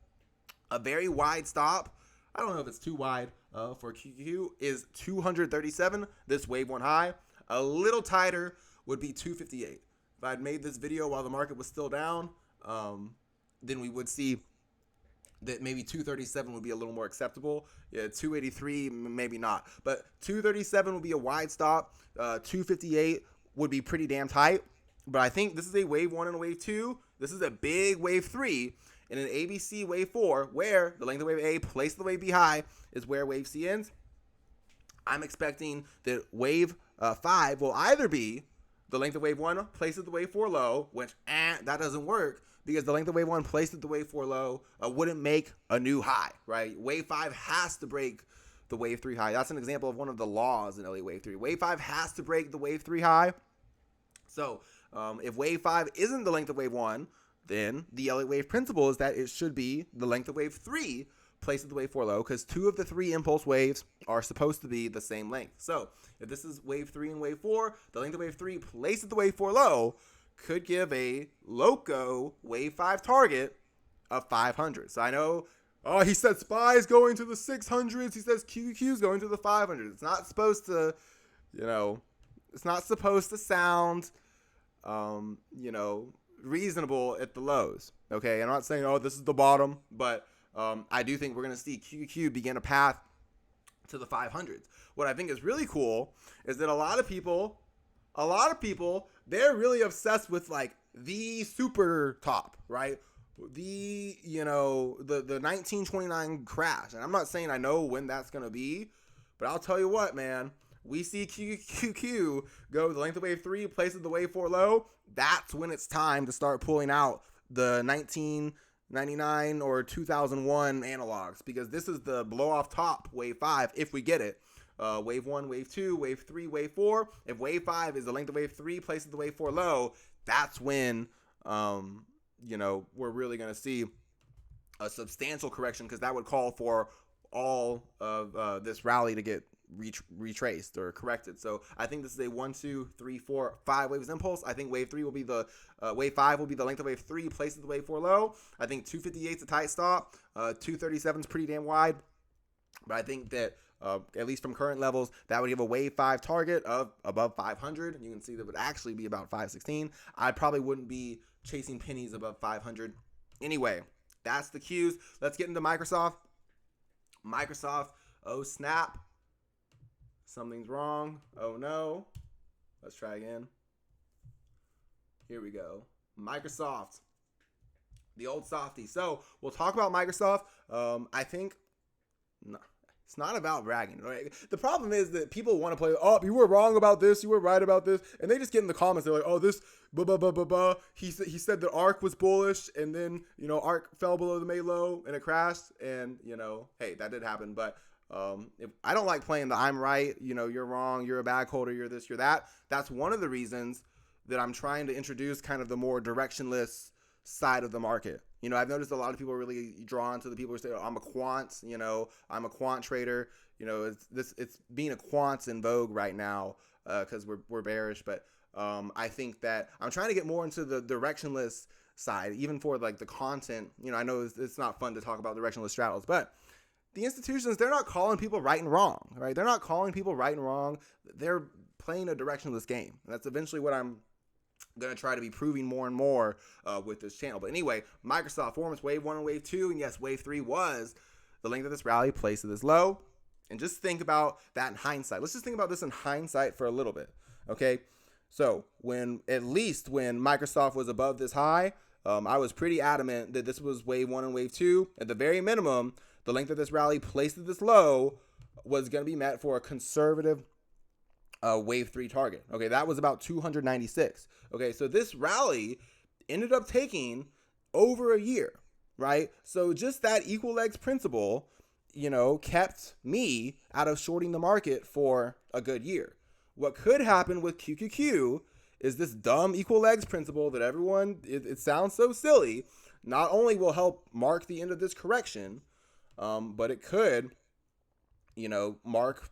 A very wide stop, I don't know if it's too wide for QQQ, is 237, this wave 1 high. A little tighter would be 258. If I'd made this video while the market was still down, then we would see that maybe 237 would be a little more acceptable. Yeah, 283, maybe not. But 237 would be a wide stop. 258 would be pretty damn tight. But I think this is a wave 1 and a wave 2. This is a big wave 3 and an ABC wave 4, where the length of wave A places the wave B high is where wave C ends. I'm expecting that wave 5 will either be the length of wave 1 places the wave 4 low, which that doesn't work because the length of wave 1 placed at the wave 4 low wouldn't make a new high, right? Wave 5 has to break the wave 3 high. That's an example of one of the laws in LA wave 3. Wave 5 has to break the wave 3 high. So if wave 5 isn't the length of wave 1, then the LA wave principle is that it should be the length of wave 3 placed at the wave 4 low, because 2 of the 3 impulse waves are supposed to be the same length. So if this is wave 3 and wave 4, the length of wave 3 placed at the wave 4 low could give a loco wave 5 target of 500. So I know, he said SPY is going to the 600s. He says QQQ is going to the 500s. It's not supposed to, it's not supposed to sound, reasonable at the lows. Okay, I'm not saying, this is the bottom, but I do think we're going to see QQQ begin a path to the 500s. What I think is really cool is that a lot of people, they're really obsessed with like the super top, right? The 1929 crash. And I'm not saying I know when that's going to be, but I'll tell you what, man, we see QQQ go the length of wave 3, places the wave 4 low. That's when it's time to start pulling out the 1999 or 2001 analogs, because this is the blow off top wave 5 if we get it. Wave 1, wave 2, wave 3, wave 4. If wave 5 is the length of wave 3, places the wave 4 low, that's when we're really going to see a substantial correction, because that would call for all of this rally to get retraced or corrected. So I think this is a 1, 2, 3, 4, 5 waves impulse. I think wave 3 will be the wave 5 will be the length of wave 3, places the wave 4 low. I think 258 is a tight stop. 237 is pretty damn wide, but I think that at least from current levels, that would give a wave 5 target of above 500. You can see that would actually be about 516. I probably wouldn't be chasing pennies above 500. Anyway, that's the cues. Let's get into Microsoft. Oh snap. Something's wrong. Oh no. Let's try again. Here we go. Microsoft. The old softie. So we'll talk about Microsoft. I think it's not about bragging, right? The problem is that people want to play, you were wrong about this, you were right about this, and they just get in the comments, they're like, this, blah, blah, blah, blah, blah. He said that ARK was bullish, and then, ARK fell below the May low, and it crashed, and, hey, that did happen, but if I don't like playing the I'm right, you're wrong, you're a bag holder, you're this, you're that. That's one of the reasons that I'm trying to introduce kind of the more directionless side of the market. I've noticed a lot of people are really drawn to the people who say, I'm a quant, I'm a quant trader. It's being a quant's in vogue right now because we're bearish. But I think that I'm trying to get more into the directionless side, even for like the content. I know it's not fun to talk about directionless straddles, but the institutions, they're not calling people right and wrong, right? They're not calling people right and wrong. They're playing a directionless game. And that's eventually what I'm going to try to be proving more and more with this channel. But anyway, Microsoft performance, wave 1 and wave 2. And yes, wave 3 was the length of this rally, placed at this low. And just think about that in hindsight. Let's just think about this in hindsight for a little bit. Okay. So when Microsoft was above this high, I was pretty adamant that this was wave 1 and wave 2. At the very minimum, the length of this rally placed at this low was going to be met for a conservative wave 3 target. Okay, that was about 296. Okay, so this rally ended up taking over a year, right? So just that equal legs principle, kept me out of shorting the market for a good year. What could happen with QQQ is this dumb equal legs principle that everyone, it sounds so silly, not only will help mark the end of this correction, but it could, mark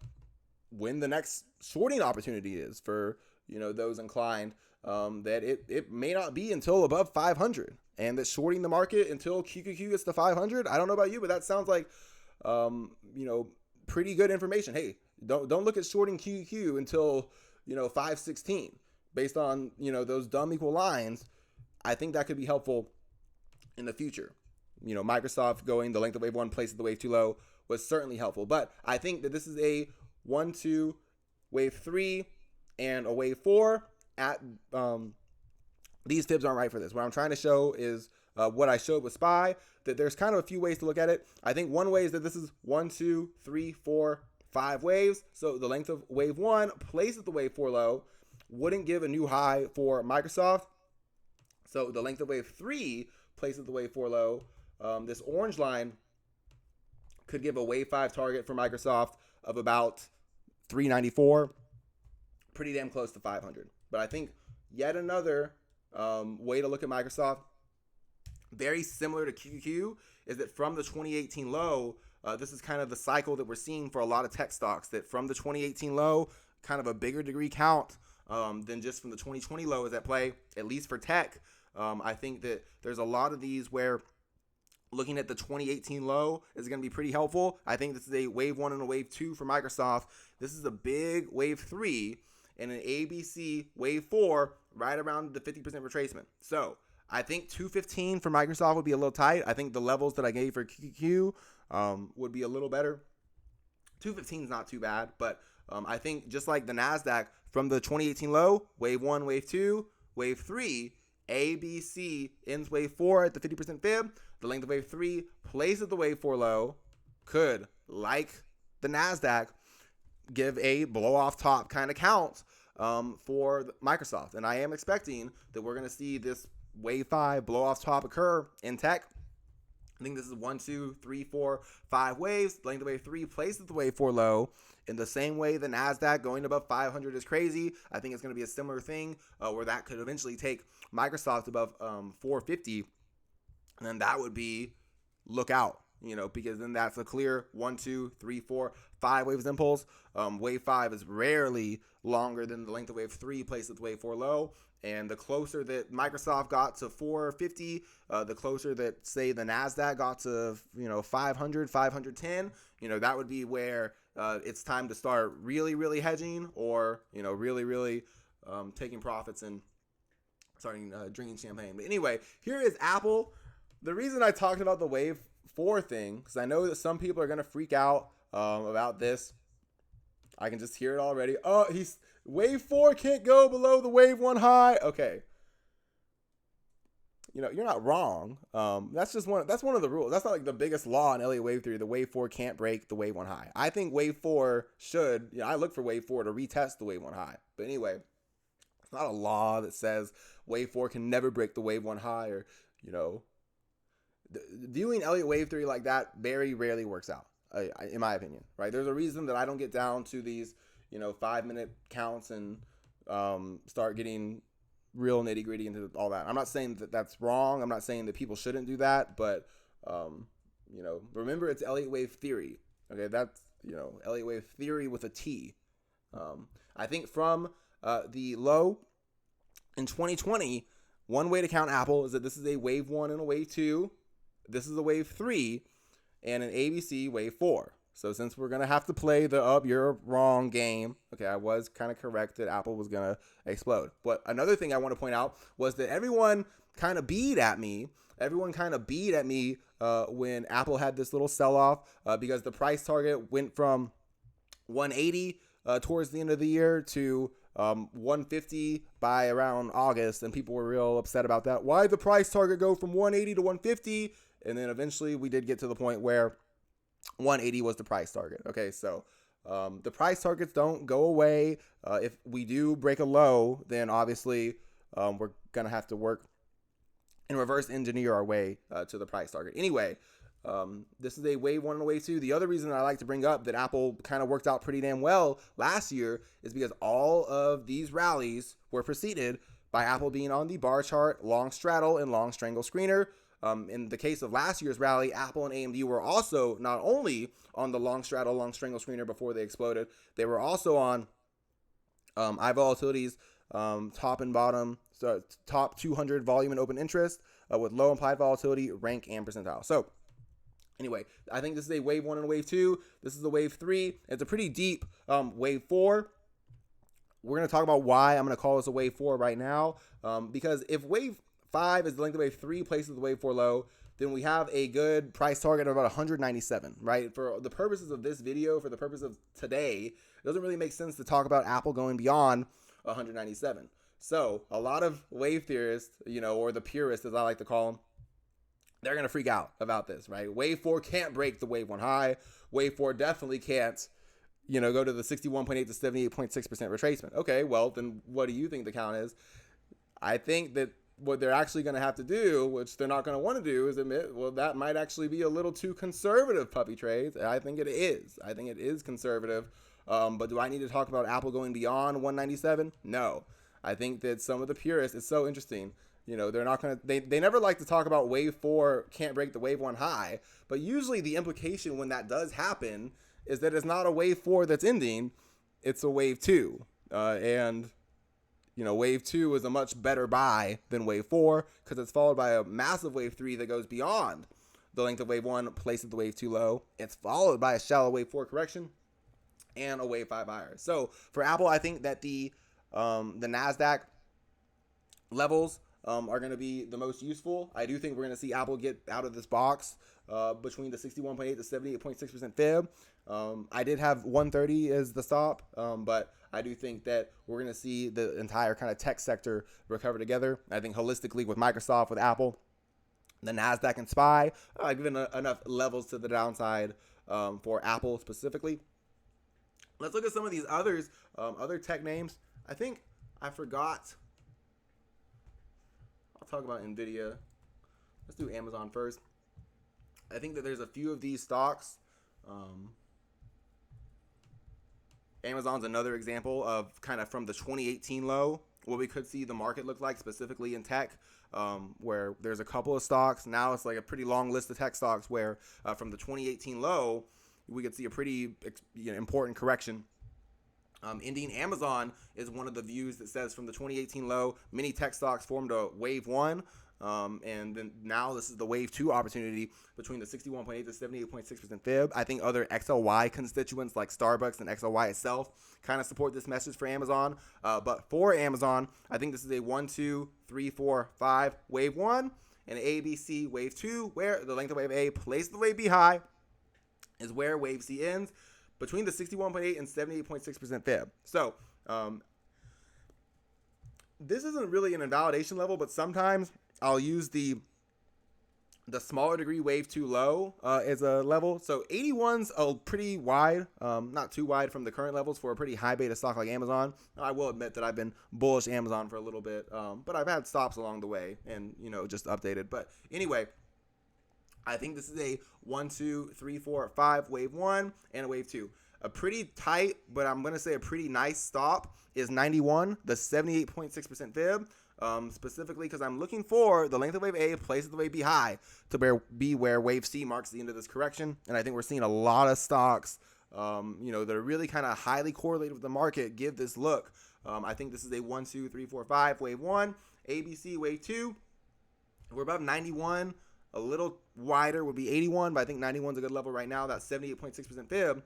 when the next shorting opportunity is for, those inclined, that it may not be until above 500, and that shorting the market until QQQ gets to 500. I don't know about you, but that sounds like, pretty good information. Hey, don't look at shorting QQQ until, 516 based on, those dumb equal lines. I think that could be helpful in the future. Microsoft going the length of wave 1, places the wave 2 low was certainly helpful, but I think that this is a 1, 2, wave 3, and a wave 4 at, these fibs aren't right for this. What I'm trying to show is what I showed with SPY, that there's kind of a few ways to look at it. I think one way is that this is 1, 2, 3, 4, 5 waves. So the length of wave 1 places the wave 4 low. wouldn't give a new high for Microsoft. So the length of wave 3 places the wave 4 low. This orange line could give a wave 5 target for Microsoft of about 394, pretty damn close to 500. But I think yet another way to look at Microsoft, very similar to QQQ, is that from the 2018 low, this is kind of the cycle that we're seeing for a lot of tech stocks, that from the 2018 low, kind of a bigger degree count than just from the 2020 low is at play, at least for tech. I think that there's a lot of these where looking at the 2018 low is going to be pretty helpful. I think this is a wave 1 and a wave 2 for Microsoft. This is a big wave 3 and an ABC wave 4 right around the 50% retracement. So I think 215 for Microsoft would be a little tight. I think the levels that I gave for QQQ would be a little better. 215 is not too bad, but I think just like the Nasdaq, from the 2018 low, wave 1, wave 2, wave 3, ABC ends wave 4 at the 50% fib. The length of wave 3 plays at the wave 4 low, could, like the Nasdaq, give a blow off top kind of count for Microsoft. And I am expecting that we're going to see this wave 5 blow off top occur in tech. I think this is 1, 2, 3, 4, 5 waves. The length of wave 3 plays at the wave 4 low. In the same way the Nasdaq going above 500 is crazy, I think it's going to be a similar thing where that could eventually take Microsoft above 450. And then that would be look out, because then that's a clear 1, 2, 3, 4, 5 waves impulse. Wave 5 is rarely longer than the length of wave 3 placed at the wave 4 low. And the closer that Microsoft got to 450, the closer that, say, the Nasdaq got to 500, 510, that would be where it's time to start really, really hedging, or really, really taking profits and starting drinking champagne. But anyway, here is Apple. The reason I talked about the wave 4 thing, because I know that some people are going to freak out about this. I can just hear it already. Oh, wave 4 can't go below the wave 1 high. Okay. You're not wrong. That's one of the rules. That's not like the biggest law in Elliott wave theory. The wave 4 can't break the wave 1 high. I think wave 4 should, I look for wave 4 to retest the wave 1 high. But anyway, it's not a law that says wave 4 can never break the wave 1 high, or, viewing Elliott wave theory like that very rarely works out, in my opinion, right? There's a reason that I don't get down to these, 5-minute counts and start getting real nitty gritty into all that. I'm not saying that that's wrong. I'm not saying that people shouldn't do that, but, remember it's Elliott wave theory. Okay. That's, Elliott wave theory with a T. I think from the low in 2020, one way to count Apple is that this is a wave 1 and a wave 2. This is a wave 3 and an ABC wave 4. So since we're going to have to play the you're wrong game, okay, I was kind of correct that Apple was going to explode. But another thing I want to point out was that everyone kind of beat at me. When Apple had this little sell-off because the price target went from 180 towards the end of the year to 150 by around August, and people were real upset about that. Why did the price target go from 180 to 150? And then eventually we did get to the point where 180 was the price target. Okay, so the price targets don't go away. If we do break a low, then obviously we're going to have to work and reverse engineer our way to the price target. Anyway, this is a wave 1 and a wave 2. The other reason I like to bring up that Apple kind of worked out pretty damn well last year is because all of these rallies were preceded by Apple being on the bar chart, long straddle, and long strangle screener. In the case of last year's rally, Apple and AMD were also not only on the long straddle, long strangle screener before they exploded, they were also on high volatilities, top and bottom, so top 200 volume and open interest with low implied volatility, rank, and percentile. So anyway, I think this is a wave 1 and a wave 2. This is a wave 3. It's a pretty deep wave 4. We're going to talk about why I'm going to call this a wave 4 right now, because if wave 5 is the length of wave 3 places the wave 4 low, then we have a good price target of about 197, right? For the purposes of this video, for the purpose of today, it doesn't really make sense to talk about Apple going beyond 197. So a lot of wave theorists, or the purists as I like to call them, they're going to freak out about this, right? Wave 4 can't break the wave 1 high. Wave 4 definitely can't go to the 61.8 to 78.6% retracement. Okay, well, then what do you think the count is? I think that what they're actually going to have to do, which they're not going to want to do, is admit, well, that might actually be a little too conservative, puppy trades. I think it is. I think it is conservative. But do I need to talk about Apple going beyond 197? No. I think that some of the purists, it's so interesting. They're not going to, they never like to talk about wave 4 can't break the wave 1 high. But usually the implication when that does happen is that it's not a wave 4 that's ending, it's a wave 2. And wave 2 is a much better buy than wave 4 because it's followed by a massive wave 3 that goes beyond the length of wave 1, places the wave 2 low. It's followed by a shallow wave 4 correction and a wave 5 higher. So for Apple, I think that the Nasdaq levels are going to be the most useful. I do think we're going to see Apple get out of this box between the 61.8 to 78.6% fib. I did have 130 as the stop, but I do think that we're going to see the entire kind of tech sector recover together. I think holistically with Microsoft, with Apple, the Nasdaq and SPY, I've given enough levels to the downside for Apple specifically. Let's look at some of these others, other tech names. I think I forgot. I'll talk about Nvidia. Let's do Amazon first. I think that there's a few of these stocks. Amazon's another example of kind of from the 2018 low, what we could see the market look like specifically in tech, where there's a couple of stocks. Now it's like a pretty long list of tech stocks where from the 2018 low, we could see a pretty important correction. Ending Amazon is one of the views that says from the 2018 low, many tech stocks formed a wave 1. And then now this is the wave 2 opportunity between the 61.8 to 78.6% fib. I think other XLY constituents like Starbucks and XLY itself kind of support this message for Amazon. But for Amazon, I think this is a 1, 2, 3, 4, 5 wave 1 and an ABC wave 2 where the length of wave A places the wave B high is where wave C ends between the 61.8 and 78.6% fib. So this isn't really an invalidation level, but sometimes I'll use the smaller degree wave 2 low as a level. So 81's pretty wide, not too wide from the current levels for a pretty high beta stock like Amazon. I will admit that I've been bullish Amazon for a little bit, but I've had stops along the way and, just updated. But anyway, I think this is a 1, 2, 3, 4, 5 wave 1 and a wave 2. A pretty tight, but I'm going to say a pretty nice stop is 91, the 78.6% fib. Specifically because I'm looking for the length of wave A places the wave B high to be where wave C marks the end of this correction. And I think we're seeing a lot of stocks, that are really kind of highly correlated with the market give this look. I think this is a 1, 2, 3, 4, 5 wave 1, ABC wave 2. We're above 91. A little wider would be 81, but I think 91 is a good level right now. That's 78.6% fib.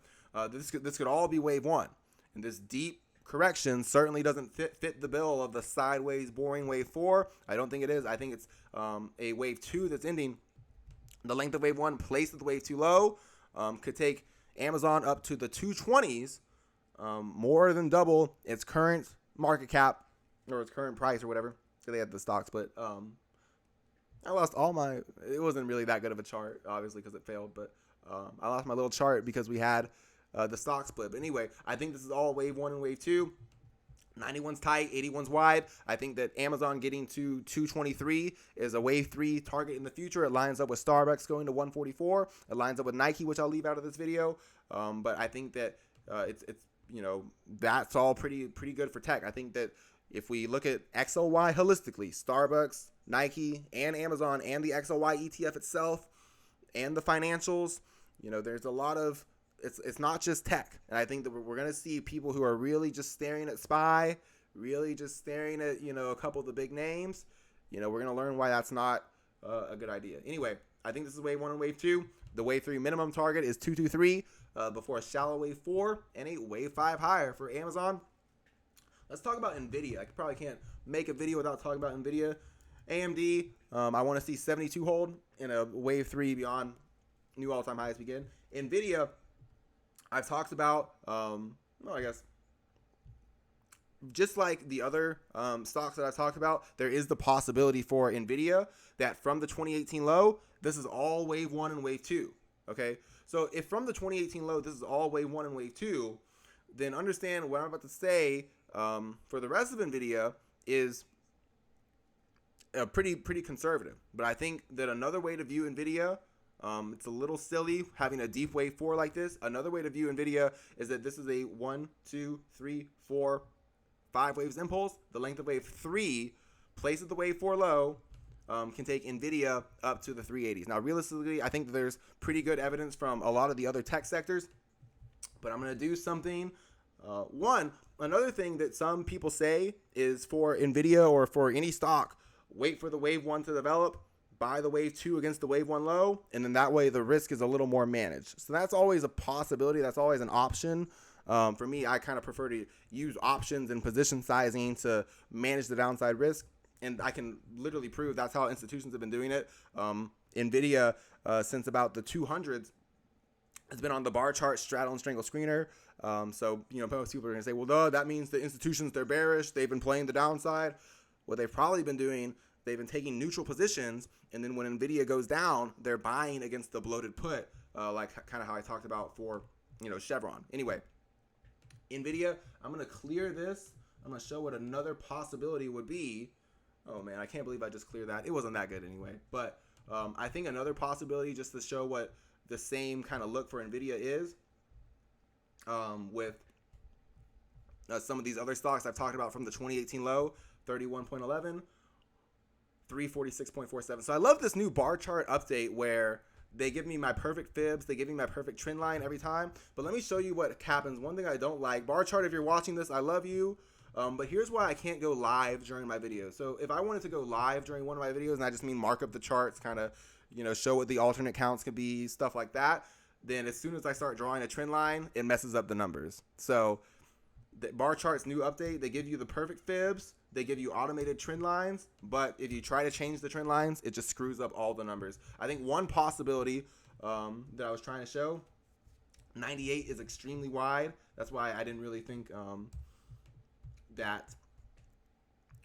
This could all be wave 1. And this deep correction certainly doesn't fit the bill of the sideways boring wave 4. I don't think it is. I think it's a wave 2 that's ending. The length of wave 1 placed at the wave 2 low could take Amazon up to the 220s, more than double its current market cap or its current price or whatever. So they had the stocks, but I lost all my. It wasn't really that good of a chart, obviously, because it failed. But I lost my little chart because we had the stock split. But anyway, I think this is all wave 1 and wave 2. 91's tight, 81's wide. I think that Amazon getting to 223 is a wave 3 target in the future. It lines up with Starbucks going to 144. It lines up with Nike, which I'll leave out of this video. But I think that it's that's all pretty good for tech. I think that if we look at XLY holistically, Starbucks, Nike, and Amazon, and the XLY ETF itself, and the financials, there's a lot of. It's not just tech. And I think that we're going to see people who are really just staring at SPY, really just staring at, a couple of the big names. We're going to learn why that's not a good idea. Anyway, I think this is wave 1 and wave 2. The wave 3 minimum target is 223 before a shallow wave 4 and a wave 5 higher for Amazon. Let's talk about Nvidia. I probably can't make a video without talking about Nvidia. AMD, I want to see 72 hold in a wave 3 beyond new all-time highs begin. Nvidia, I've talked about, I guess, just like the other stocks that I've talked about, there is the possibility for Nvidia that from the 2018 low, this is all wave 1 and wave 2. Okay, so if from the 2018 low, this is all wave 1 and wave 2, then understand what I'm about to say for the rest of Nvidia is pretty conservative. But I think that another way to view Nvidia, it's a little silly having a deep wave 4 like this. Another way to view Nvidia is that this is a 1, 2, 3, 4, 5 waves impulse. The length of wave 3 places the wave 4 low, can take Nvidia up to the 380s. Now, realistically, I think there's pretty good evidence from a lot of the other tech sectors, but I'm going to do something. Another thing that some people say is for Nvidia or for any stock, wait for the wave 1 to develop, buy the wave 2 against the wave 1 low, and then that way the risk is a little more managed. So that's always a possibility. That's always an option. For me, I kind of prefer to use options and position sizing to manage the downside risk. And I can literally prove that's how institutions have been doing it. Nvidia, since about the 200s, has been on the bar chart, straddle and strangle screener. So, most people are going to say, well, no, that means the institutions, they're bearish. They've been playing the downside. What they've probably been doing, they've been taking neutral positions. And then when Nvidia goes down, they're buying against the bloated put, like kind of how I talked about for, Chevron. Anyway, Nvidia, I'm going to clear this. I'm going to show what another possibility would be. Oh, man, I can't believe I just cleared that. It wasn't that good anyway. But I think another possibility, just to show what the same kind of look for Nvidia is, with some of these other stocks I've talked about from the 2018 low, 31.11, 346.47. So I love this new bar chart update where they give me my perfect fibs. They give me my perfect trend line every time. But let me show you what happens. One thing I don't like, bar chart, if you're watching this, I love you. But here's why I can't go live during my videos. So if I wanted to go live during one of my videos, and I just mean mark up the charts, kind of, show what the alternate counts could be, stuff like that, then as soon as I start drawing a trend line, it messes up the numbers. So the bar chart's new update, they give you the perfect fibs, they give you automated trend lines, but if you try to change the trend lines, it just screws up all the numbers. I think one possibility that I was trying to show, 98 is extremely wide. That's why I didn't really think that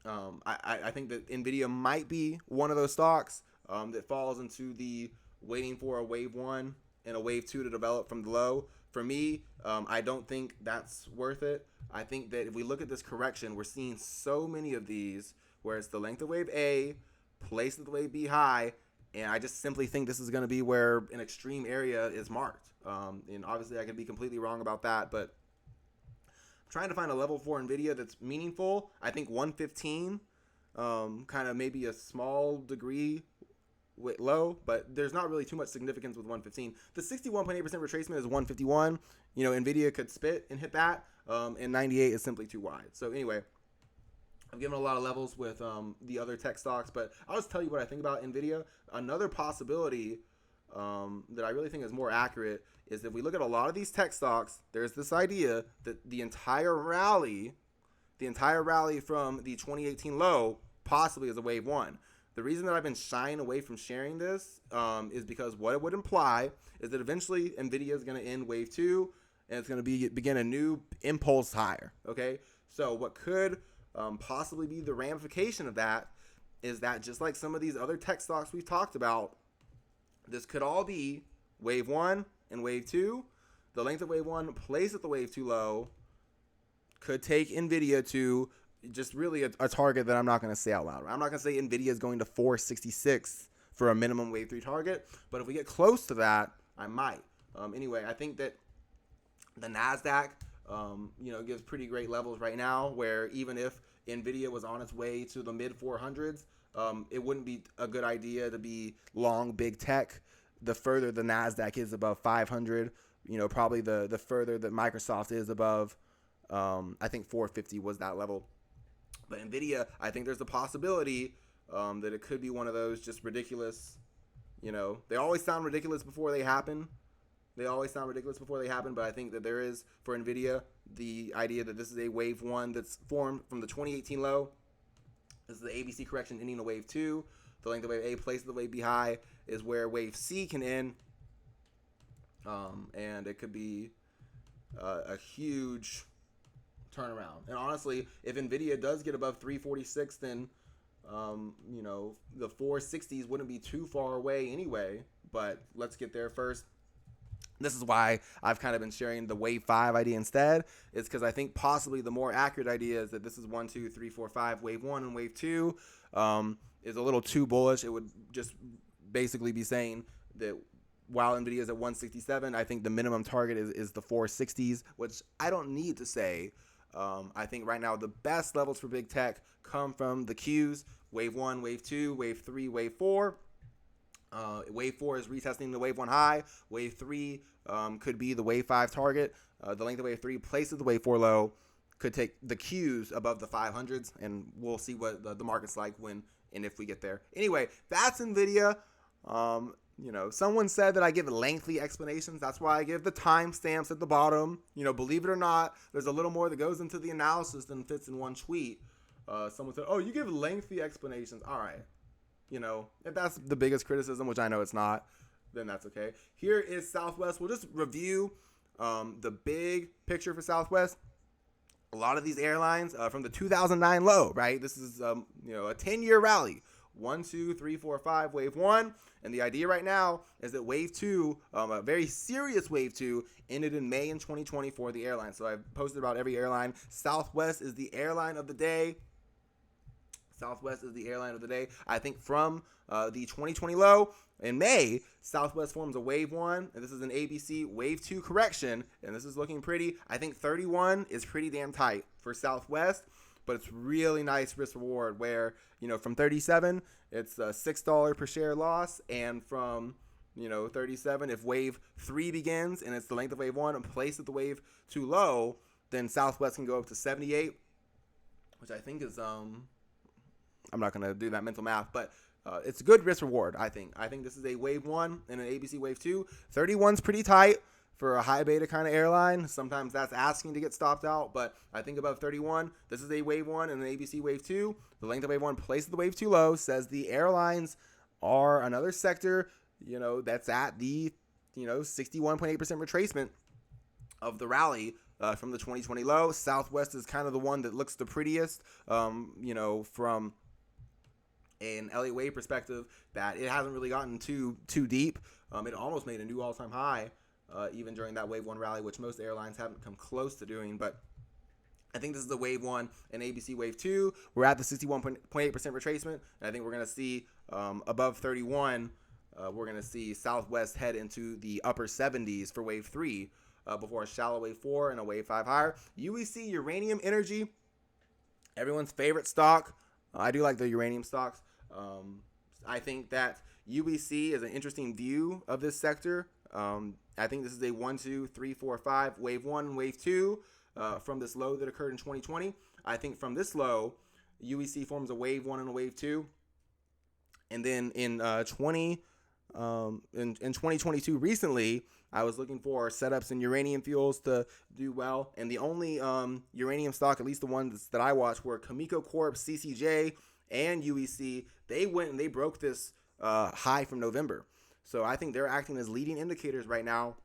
I think that Nvidia might be one of those stocks that falls into the waiting for a wave 1 and a wave 2 to develop from the low. For me, I don't think that's worth it. I think that if we look at this correction, we're seeing so many of these where it's the length of wave A, place of the wave B high, and I just simply think this is going to be where an extreme area is marked. And obviously I could be completely wrong about that, but trying to find a level for Nvidia that's meaningful. I think 115, kind of maybe a small degree low, but there's not really too much significance with 115. The 61.8% retracement is 151. Nvidia could spit and hit that, and 98 is simply too wide. So anyway, I've given a lot of levels with the other tech stocks, but I'll just tell you what I think about Nvidia. Another possibility that I really think is more accurate is if we look at a lot of these tech stocks, there's this idea that the entire rally from the 2018 low possibly is a wave 1. The reason that I've been shying away from sharing this is because what it would imply is that eventually Nvidia is going to end wave 2 and it's going to begin a new impulse higher. Okay, so what could possibly be the ramification of that is that just like some of these other tech stocks we've talked about, this could all be wave 1 and wave 2. The length of wave 1 placed at the wave 2 low could take Nvidia to just really a target that I'm not going to say out loud. I'm not going to say Nvidia is going to 466 for a minimum wave 3 target, but if we get close to that, I might. Anyway, I think that the Nasdaq, gives pretty great levels right now, where even if Nvidia was on its way to the mid 400s, it wouldn't be a good idea to be long big tech. The further the Nasdaq is above 500, probably the further that Microsoft is above, I think 450 was that level. But Nvidia, I think there's a possibility that it could be one of those just ridiculous. They always sound ridiculous before they happen. But I think that there is, for Nvidia, the idea that this is a wave 1 that's formed from the 2018 low. This is the ABC correction ending a wave 2. The length of wave A placed the wave B high is where wave C can end. And it could be a huge turnaround. And honestly, if Nvidia does get above 346, then the 460s wouldn't be too far away anyway. But let's get there first. This is why I've kind of been sharing the wave 5 idea instead. It's because I think possibly the more accurate idea is that this is 1, 2, 3, 4, 5, wave 1 and wave 2 is a little too bullish. It would just basically be saying that while Nvidia is at 167, I think the minimum target is the 460s, which I don't need to say. I think right now the best levels for big tech come from the Qs, wave 1, wave 2, wave 3, wave 4. Wave 4 is retesting the wave 1 high. Wave 3 could be the wave 5 target. The length of wave 3 places the wave 4 low, could take the Qs above the 500s, and we'll see what the market's like when and if we get there. Anyway, that's Nvidia. Someone said that I give lengthy explanations. That's why I give the timestamps at the bottom. Believe it or not, there's a little more that goes into the analysis than fits in one tweet. Someone said, "Oh, you give lengthy explanations." All right. If that's the biggest criticism, which I know it's not, then that's okay. Here is Southwest. We'll just review the big picture for Southwest. A lot of these airlines from the 2009 low, right? This is a 10-year rally. 1, 2, 3, 4, 5, wave 1. And the idea right now is that wave 2, a very serious wave 2, ended in May in 2020 for the airline. So I've posted about every airline. Southwest is the airline of the day. Southwest is the airline of the day. I think from the 2020 low in May, Southwest forms a wave 1, and this is an ABC wave 2 correction, and this is looking pretty. I think 31 is pretty damn tight for Southwest, but it's really nice risk reward where, from 37, it's a $6 per share loss, and from 37, if wave 3 begins and it's the length of wave 1 and placed at the wave 2 low, then Southwest can go up to 78, which I think is I'm not going to do that mental math, but it's a good risk reward, I think. I think this is a wave 1 and an ABC wave 2. 31's pretty tight for a high beta kind of airline. Sometimes that's asking to get stopped out, but I think above 31, this is a wave 1 and an ABC wave 2. The length of wave 1 placed the wave 2 low, says the airlines are another sector, that's at the, 61.8% retracement of the rally from the 2020 low. Southwest is kind of the one that looks the prettiest, from an Elliott Wave perspective, that it hasn't really gotten too deep. It almost made a new all-time high even during that wave 1 rally, which most airlines haven't come close to doing. But I think this is the wave 1 and ABC wave 2. We're at the 61.8% retracement, and I think we're going to see above 31, we're going to see Southwest head into the upper 70s for wave 3 before a shallow wave 4 and a wave 5 higher. UEC, Uranium Energy, everyone's favorite stock. I do like the uranium stocks. I think that UEC is an interesting view of this sector. I think this is a 1, 2, 3, 4, 5, wave 1 and wave 2 from this low that occurred in 2020. I think from this low, UEC forms a wave 1 and a wave 2. And then in 2022 recently, I was looking for setups in uranium fuels to do well. And the only uranium stock, at least the ones that I watched, were Cameco Corp, CCJ, and UEC. They went and they broke this high from November. So I think they're acting as leading indicators right now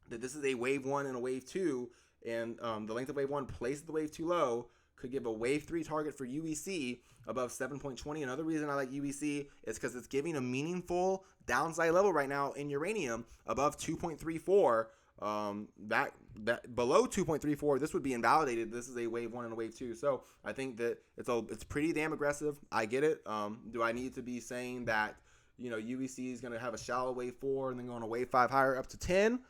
that this is a wave 1 and a wave 2. And the length of wave 1 placed at the wave 2 low could give a wave 3 target for UEC above 7.20. Another reason I like UEC is because it's giving a meaningful downside level right now in uranium above 2.34. That below 2.34, this would be invalidated. This is a wave 1 and a wave 2. So I think that it's pretty damn aggressive. I get it. Do I need to be saying that UEC is going to have a shallow wave 4 and then go on a wave 5 higher up to 10?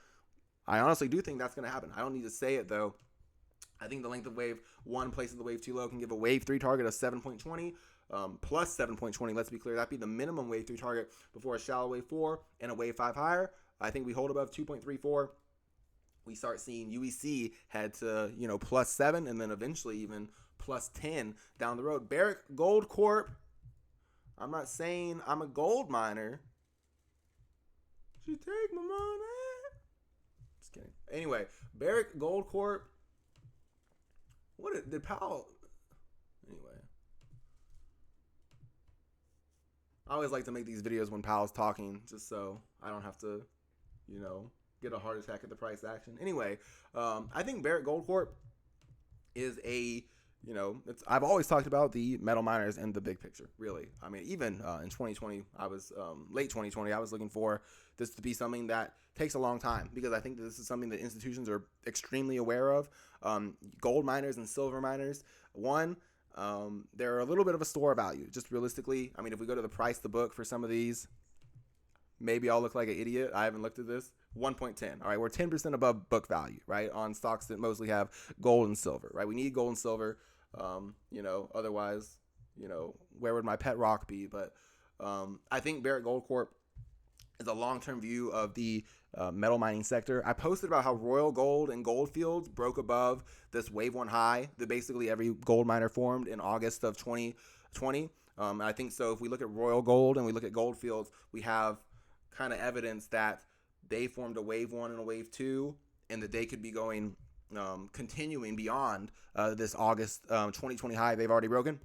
I honestly do think that's going to happen. I don't need to say it though. I think the length of wave 1 placed at the wave 2 low can give a wave 3 target of 7.20 plus 7.20. Let's be clear, that'd be the minimum wave 3 target before a shallow wave 4 and a wave 5 higher. I think we hold above 2.34. We start seeing UEC head to plus 7 and then eventually even plus 10 down the road. Barrick Gold Corp. I'm not saying I'm a gold miner. She take my money. Just kidding. Anyway, Barrick Gold Corp. What did Powell? Anyway, I always like to make these videos when Powell's talking, just so I don't have to, get a heart attack at the price action. Anyway, I think Barrick Gold Corp is a I've always talked about the metal miners and the big picture, really. I mean, even in 2020, late 2020, I was looking for this to be something that takes a long time, because I think that this is something that institutions are extremely aware of. Gold miners and silver miners, they're a little bit of a store value, just realistically. I mean, if we go to the price to book for some of these, maybe I'll look like an idiot. I haven't looked at this. 1.10. All right, we're 10% above book value, right, on stocks that mostly have gold and silver, right? We need gold and silver. Otherwise, where would my pet rock be? But I think Barrick Gold Corp is a long-term view of the metal mining sector. I posted about how Royal Gold and Goldfields broke above this wave one high that basically every gold miner formed in August of 2020. I think so. If we look at Royal Gold and we look at Goldfields, we have kind of evidence that they formed a wave one and a wave two, and that they could be going continuing beyond this August 2020 high they've already broken.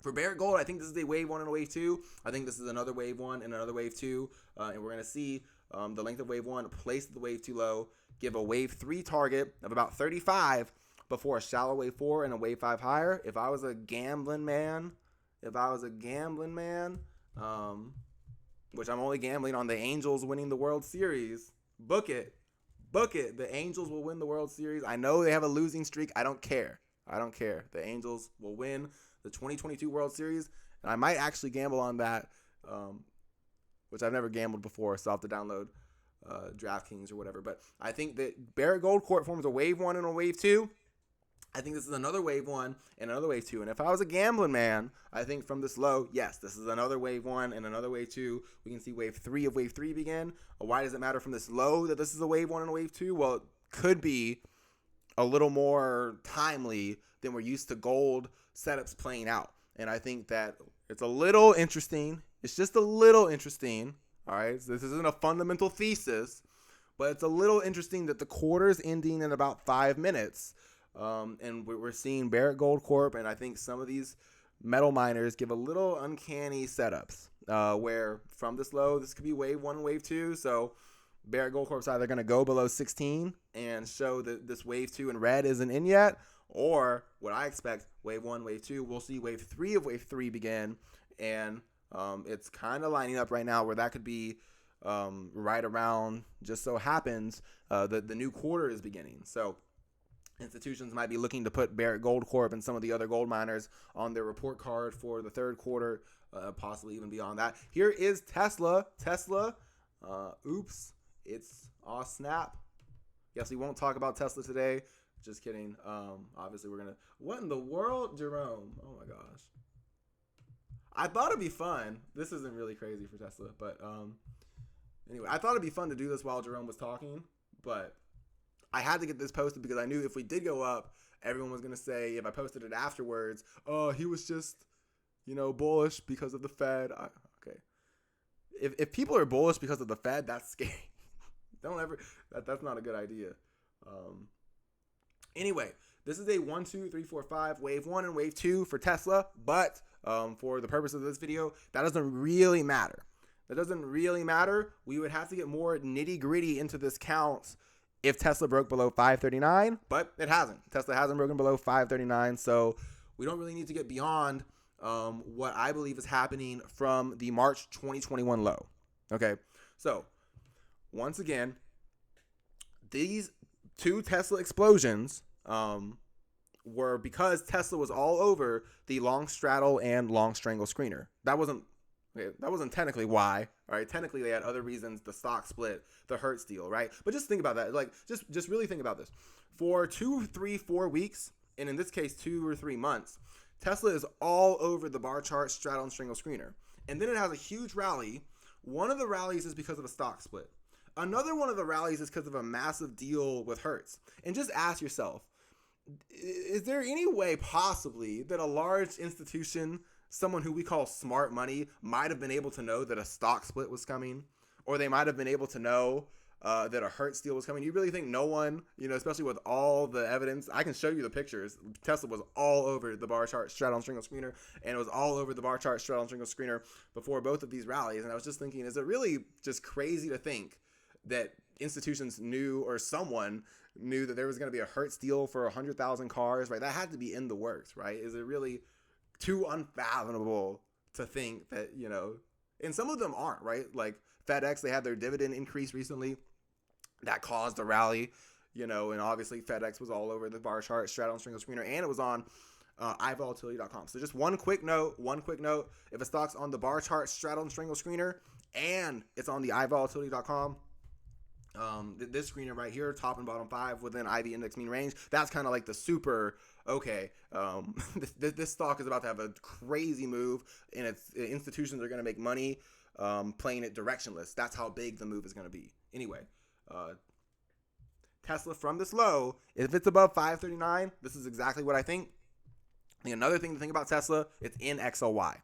For Barrick Gold, I think this is a wave one and a wave two. I think this is another wave one and another wave two. And we're going to see the length of wave one place the wave two low, give a wave three target of about 35 before a shallow wave four and a wave five higher. If I was a gambling man, which I'm only gambling on the Angels winning the World Series, book it. The Angels will win the World Series. I know they have a losing streak. I don't care. The Angels will win the 2022 World Series, and I might actually gamble on that, which I've never gambled before, so I'll have to download DraftKings or whatever. But I think that Barrick Gold Corp forms a wave one and a wave two. I think this is another wave one and another wave two. And if I was a gambling man, I think from this low, yes, this is another wave one and another wave two. We can see wave three begin. Why does it matter from this low that this is a wave one and a wave two? Well, it could be a little more timely than we're used to gold setups playing out. And I think that it's a little interesting. It's just a little interesting. All right. So this isn't a fundamental thesis, but it's a little interesting that the quarter's ending in about 5 minutes. And we're seeing Barrick Gold Corp, and I think some of these metal miners give a little uncanny setups where from this low, this could be wave one and wave two. So Barrick Gold Corp's either going to go below 16 and show that this wave two in red isn't in yet, or what I expect, wave one, wave two, we'll see wave three begin. And it's kind of lining up right now where that could be right around, just so happens, the new quarter is beginning. So institutions might be looking to put Barrick Gold Corp and some of the other gold miners on their report card for the third quarter, possibly even beyond that. Here is Tesla. Oops, it's all snap. Yes, we won't talk about Tesla today. Just kidding. Obviously, we're going to... What in the world, Jerome? Oh, my gosh. I thought it'd be fun. This isn't really crazy for Tesla, but anyway, I thought it'd be fun to do this while Jerome was talking, but I had to get this posted because I knew if we did go up, everyone was going to say, if I posted it afterwards, oh, he was just, bullish because of the Fed. Okay. If people are bullish because of the Fed, that's scary. That's not a good idea. Anyway, this is a 1, 2, 3, 4, 5 wave one and wave two for Tesla, but for the purpose of this video, that doesn't really matter. We would have to get more nitty gritty into this count if Tesla broke below 539, but it hasn't. Tesla hasn't broken below 539, so we don't really need to get beyond what I believe is happening from the March 2021 low. Okay, so once again, these two Tesla explosions were because Tesla was all over the long straddle and long strangle screener. That wasn't technically why, all right? Technically, they had other reasons, the stock split, the Hertz deal, right? But just think about that. Like, just really think about this. For 2, 3, 4 weeks, and in this case, 2 or 3 months, Tesla is all over the bar chart, straddle, and strangle screener. And then it has a huge rally. One of the rallies is because of a stock split. Another one of the rallies is because of a massive deal with Hertz. And just ask yourself, is there any way possibly that a large institution, someone who we call smart money, might have been able to know that a stock split was coming, or they might have been able to know that a Hertz deal was coming? You really think no one, especially with all the evidence? I can show you the pictures. Tesla was all over the bar chart, straddle, and strangle screener, and it was all over the bar chart, straddle, and strangle screener before both of these rallies. And I was just thinking, is it really just crazy to think that institutions knew, or someone knew that there was going to be a Hertz deal for 100,000 cars, right? That had to be in the works, right? Is it really too unfathomable to think that, you know, and some of them aren't, right? Like FedEx, they had their dividend increase recently. That caused a rally, you know, and obviously FedEx was all over the bar chart, straddle and strangle screener, and it was on iVolatility.com. So just one quick note. If a stock's on the bar chart, straddle and strangle screener, and it's on the iVolatility.com, this screener right here, top and bottom 5 within IV index mean range, that's kind of like the super, okay, this stock is about to have a crazy move, and its institutions are going to make money playing it directionless. That's how big the move is going to be. Anyway, Tesla from this low, if it's above 539, this is exactly what I think. Another thing to think about Tesla, it's in XLY.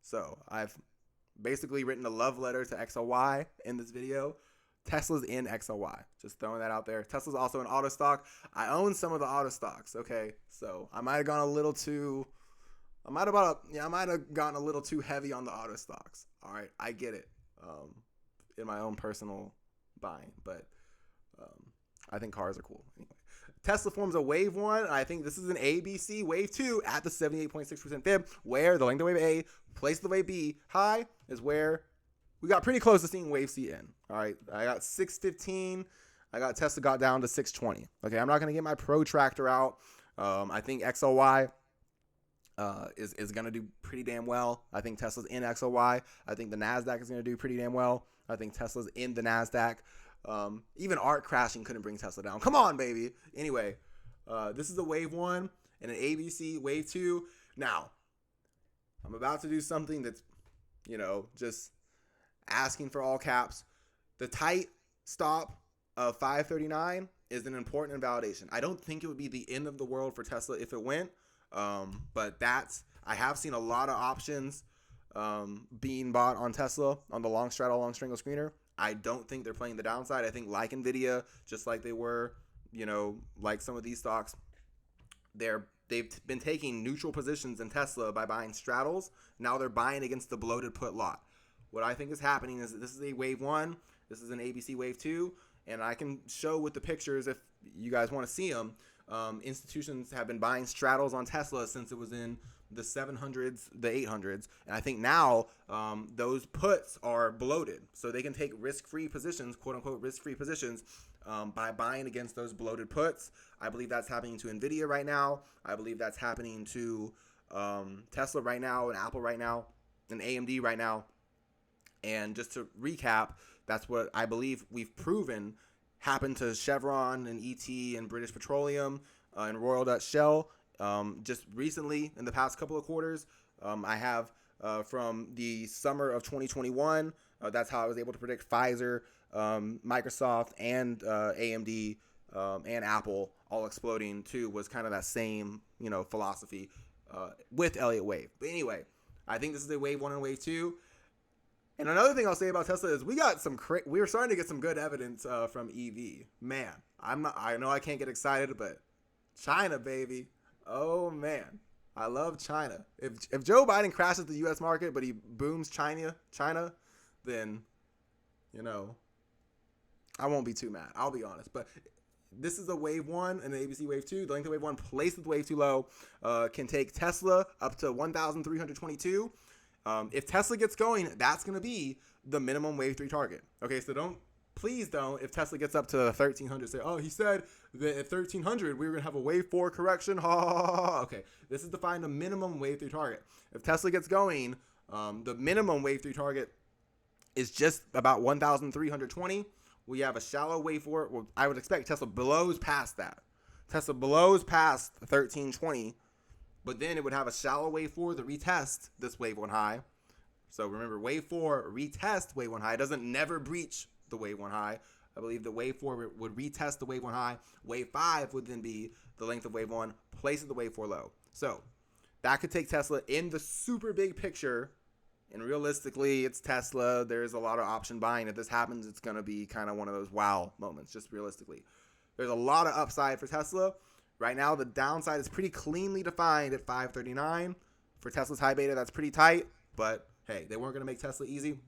So I've basically written a love letter to XLY in this video. Tesla's in XLY. Just throwing that out there. Tesla's also an auto stock. I own some of the auto stocks, okay? So I might have gone a little too heavy on the auto stocks. All right, I get it. In my own personal buying, but I think cars are cool. Anyway, Tesla forms a wave 1. I think this is an ABC wave 2 at the 78.6% fib, where the length of wave A, place of the wave B high is where we got pretty close to seeing wave C in. All right, I got 615. I got Tesla got down to 620. Okay, I'm not going to get my protractor out. I think XLY is going to do pretty damn well. I think Tesla's in XLY. I think the Nasdaq is going to do pretty damn well. I think Tesla's in the Nasdaq. Even ARK crashing couldn't bring Tesla down. Come on, baby. Anyway, this is a wave 1 and an ABC wave 2. Now, I'm about to do something that's, you know, just asking for all caps. The tight stop of 539 is an important validation. I don't think it would be the end of the world for Tesla if it went, but I have seen a lot of options being bought on Tesla on the long straddle, long strangle screener. I don't think they're playing the downside. I think like Nvidia, just like they were, you know, like some of these stocks, they've been taking neutral positions in Tesla by buying straddles. Now they're buying against the bloated put lot. What I think is happening is that this is a wave 1, this is an ABC wave 2, and I can show with the pictures if you guys want to see them. Institutions have been buying straddles on Tesla since it was in the 700s, the 800s, and I think now those puts are bloated, so they can take risk-free positions, quote-unquote risk-free positions, by buying against those bloated puts. I believe that's happening to Nvidia right now. I believe that's happening to Tesla right now, and Apple right now, and AMD right now. And just to recap, that's what I believe we've proven happened to Chevron and ET and British Petroleum and Royal Dutch Shell. Just recently, in the past couple of quarters, I have from the summer of 2021, that's how I was able to predict Pfizer, Microsoft, and AMD and Apple all exploding too, was kind of that same, you know, philosophy with Elliott Wave. But anyway, I think this is a wave 1 and wave 2. And another thing I'll say about Tesla is we're starting to get some good evidence from EV. Man, I know I can't get excited, but China, baby. Oh man, I love China. If Joe Biden crashes the U.S. market, but he booms China, then, you know, I won't be too mad. I'll be honest. But this is a wave 1 and an ABC wave 2. The length of wave 1 placed with wave 2 low can take Tesla up to 1,322. If Tesla gets going, that's going to be the minimum wave 3 target. Okay, so please don't, if Tesla gets up to 1,300, say, oh, he said that at 1,300, we were going to have a wave 4 correction. Ha, ha, ha, ha. Okay, this is defined a minimum wave 3 target. If Tesla gets going, the minimum wave 3 target is just about 1,320. We have a shallow wave 4. Well, I would expect Tesla blows past that. Tesla blows past 1,320. But then it would have a shallow wave 4 to retest this wave 1 high. So remember, wave 4 retest wave 1 high. It doesn't never breach the wave 1 high. I believe the wave 4 would retest the wave 1 high. Wave 5 would then be the length of wave 1, place of the wave 4 low. So that could take Tesla in the super big picture. And realistically, it's Tesla. There's a lot of option buying. If this happens, it's going to be kind of one of those wow moments, just realistically. There's a lot of upside for Tesla. Right now, the downside is pretty cleanly defined at 539. For Tesla's high beta, that's pretty tight. But, hey, they weren't going to make Tesla easy.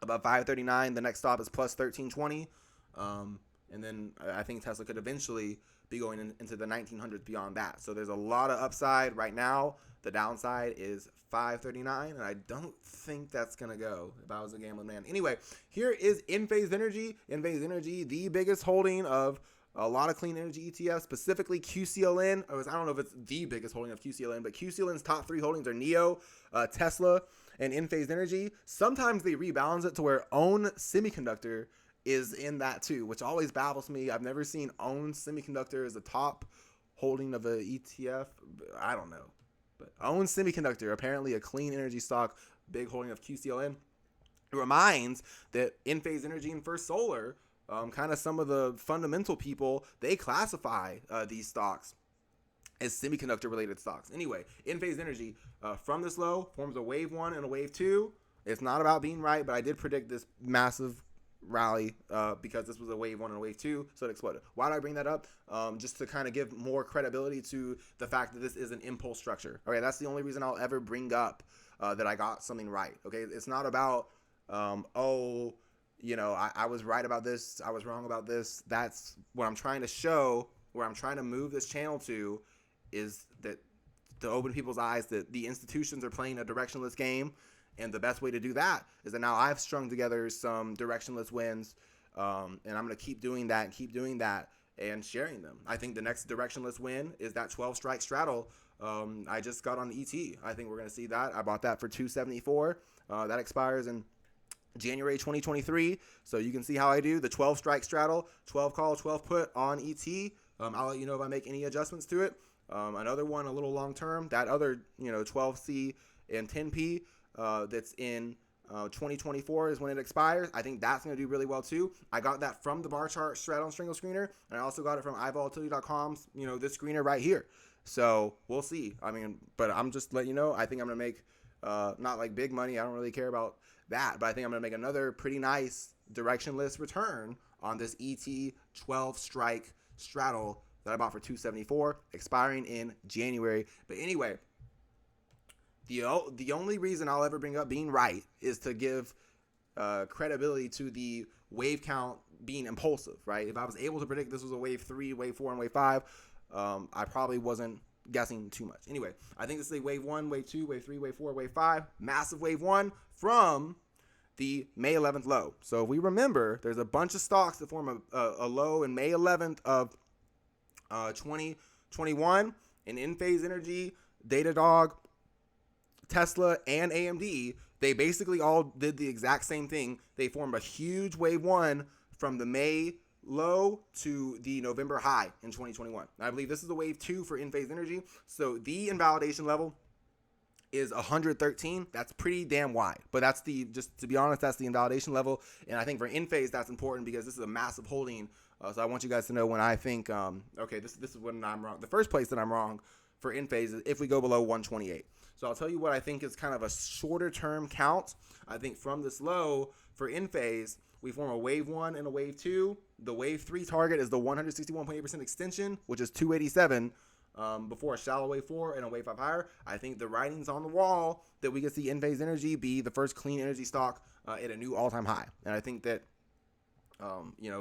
About 539, the next stop is plus 1320. And then I think Tesla could eventually be going into the 1900s beyond that. So there's a lot of upside right now. The downside is 539, and I don't think that's going to go if I was a gambling man. Anyway, here is Enphase Energy. Enphase Energy, the biggest holding of a lot of clean energy ETFs, specifically QCLN. I don't know if it's the biggest holding of QCLN, but QCLN's top 3 holdings are NEO, Tesla, and Enphase Energy. Sometimes they rebalance it to where OWN Semiconductor is in that too, which always baffles me. I've never seen OWN Semiconductor as a top holding of an ETF. I don't know. But OWN Semiconductor, apparently a clean energy stock, big holding of QCLN. It reminds that Enphase Energy and First Solar, kind of some of the fundamental people, they classify these stocks as semiconductor related stocks. Anyway, Enphase Energy from this low forms a wave 1 and a wave 2. It's not about being right, but I did predict this massive rally because this was a wave 1 and a wave 2, so it exploded. Why do I bring that up? Just to kind of give more credibility to the fact that this is an impulse structure. Okay, that's the only reason I'll ever bring up that I got something right. Okay, it's not about I was right about this, I was wrong about this. That's what I'm trying to show, where I'm trying to move this channel to, is that to open people's eyes that the institutions are playing a directionless game. And the best way to do that is that now I've strung together some directionless wins, and I'm going to keep doing that and sharing them. I think the next directionless win is that 12 strike straddle I just got on the ET. I think we're going to see that. I bought that for $274. That expires in January 2023. So you can see how I do the 12 strike straddle, 12 call, 12 put on ET. I'll let you know if I make any adjustments to it. Another one, a little long term, that other 12C and 10P. That's in 2024 is when it expires. I think that's going to do really well too. I got that from the bar chart straddle and strangle screener, and I also got it from iVolatility.com's, this screener right here. So we'll see. I mean, but I'm just letting you know, I think I'm going to make not like big money. I don't really care about that, but I think I'm going to make another pretty nice directionless return on this ET 12 strike straddle that I bought for $274, expiring in January. But anyway, the only reason I'll ever bring up being right is to give credibility to the wave count being impulsive, right? If I was able to predict this was a wave 3, wave 4, and wave 5, I probably wasn't guessing too much. Anyway, I think this is a wave 1, wave 2, wave 3, wave 4, wave 5, massive wave 1 from the May 11th low. So if we remember, there's a bunch of stocks that form a low in May 11th of 2021, and Enphase Energy, Datadog, Tesla, and AMD, they basically all did the exact same thing. They formed a huge wave 1 from the May low to the November high in 2021. I believe this is a wave 2 for Enphase Energy. So the invalidation level is 113. That's pretty damn wide. But that's just to be honest, that's the invalidation level. And I think for Enphase, that's important because this is a massive holding. So I want you guys to know when I think, okay, this is when I'm wrong. The first place that I'm wrong for Enphase is if we go below 128. So I'll tell you what I think is kind of a shorter term count. I think from this low for Enphase, we form a wave 1 and a wave 2. The wave 3 target is the 161.8% extension, which is 287, before a shallow wave 4 and a wave 5 higher. I think the writing's on the wall that we can see Enphase Energy be the first clean energy stock at a new all-time high. And I think that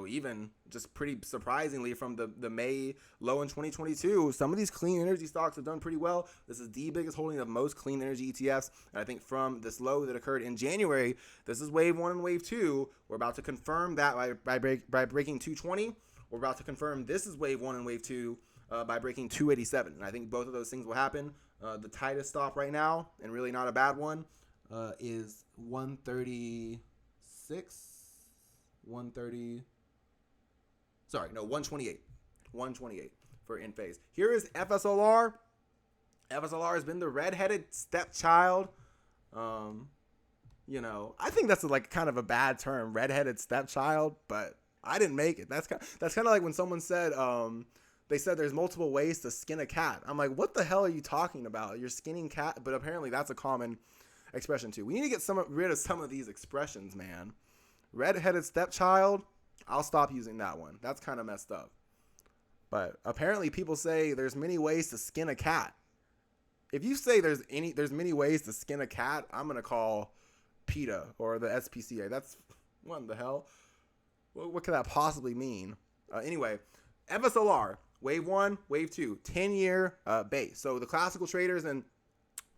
even just pretty surprisingly from the May low in 2022, some of these clean energy stocks have done pretty well. This is the biggest holding of most clean energy ETFs. And I think from this low that occurred in January, this is wave 1 and wave 2. We're about to confirm that by breaking 220. We're about to confirm this is wave 1 and wave 2 by breaking 287. And I think both of those things will happen. The tightest stop right now, and really not a bad one, is 136. 128 for Enphase. Here is FSLR. FSLR has been the redheaded stepchild. I think that's like kind of a bad term, redheaded stepchild, but I didn't make it. That's kind of like when someone said, they said there's multiple ways to skin a cat. I'm like, what the hell are you talking about? You're skinning cat, but apparently that's a common expression too. We need to get rid of some of these expressions, man. Redheaded stepchild, I'll stop using that one. That's kind of messed up. But apparently people say there's many ways to skin a cat. If you say there's many ways to skin a cat, I'm going to call PETA or the SPCA. That's what the hell? What could that possibly mean? Anyway, FSLR, wave 1, wave 2, 10-year base. So the classical traders and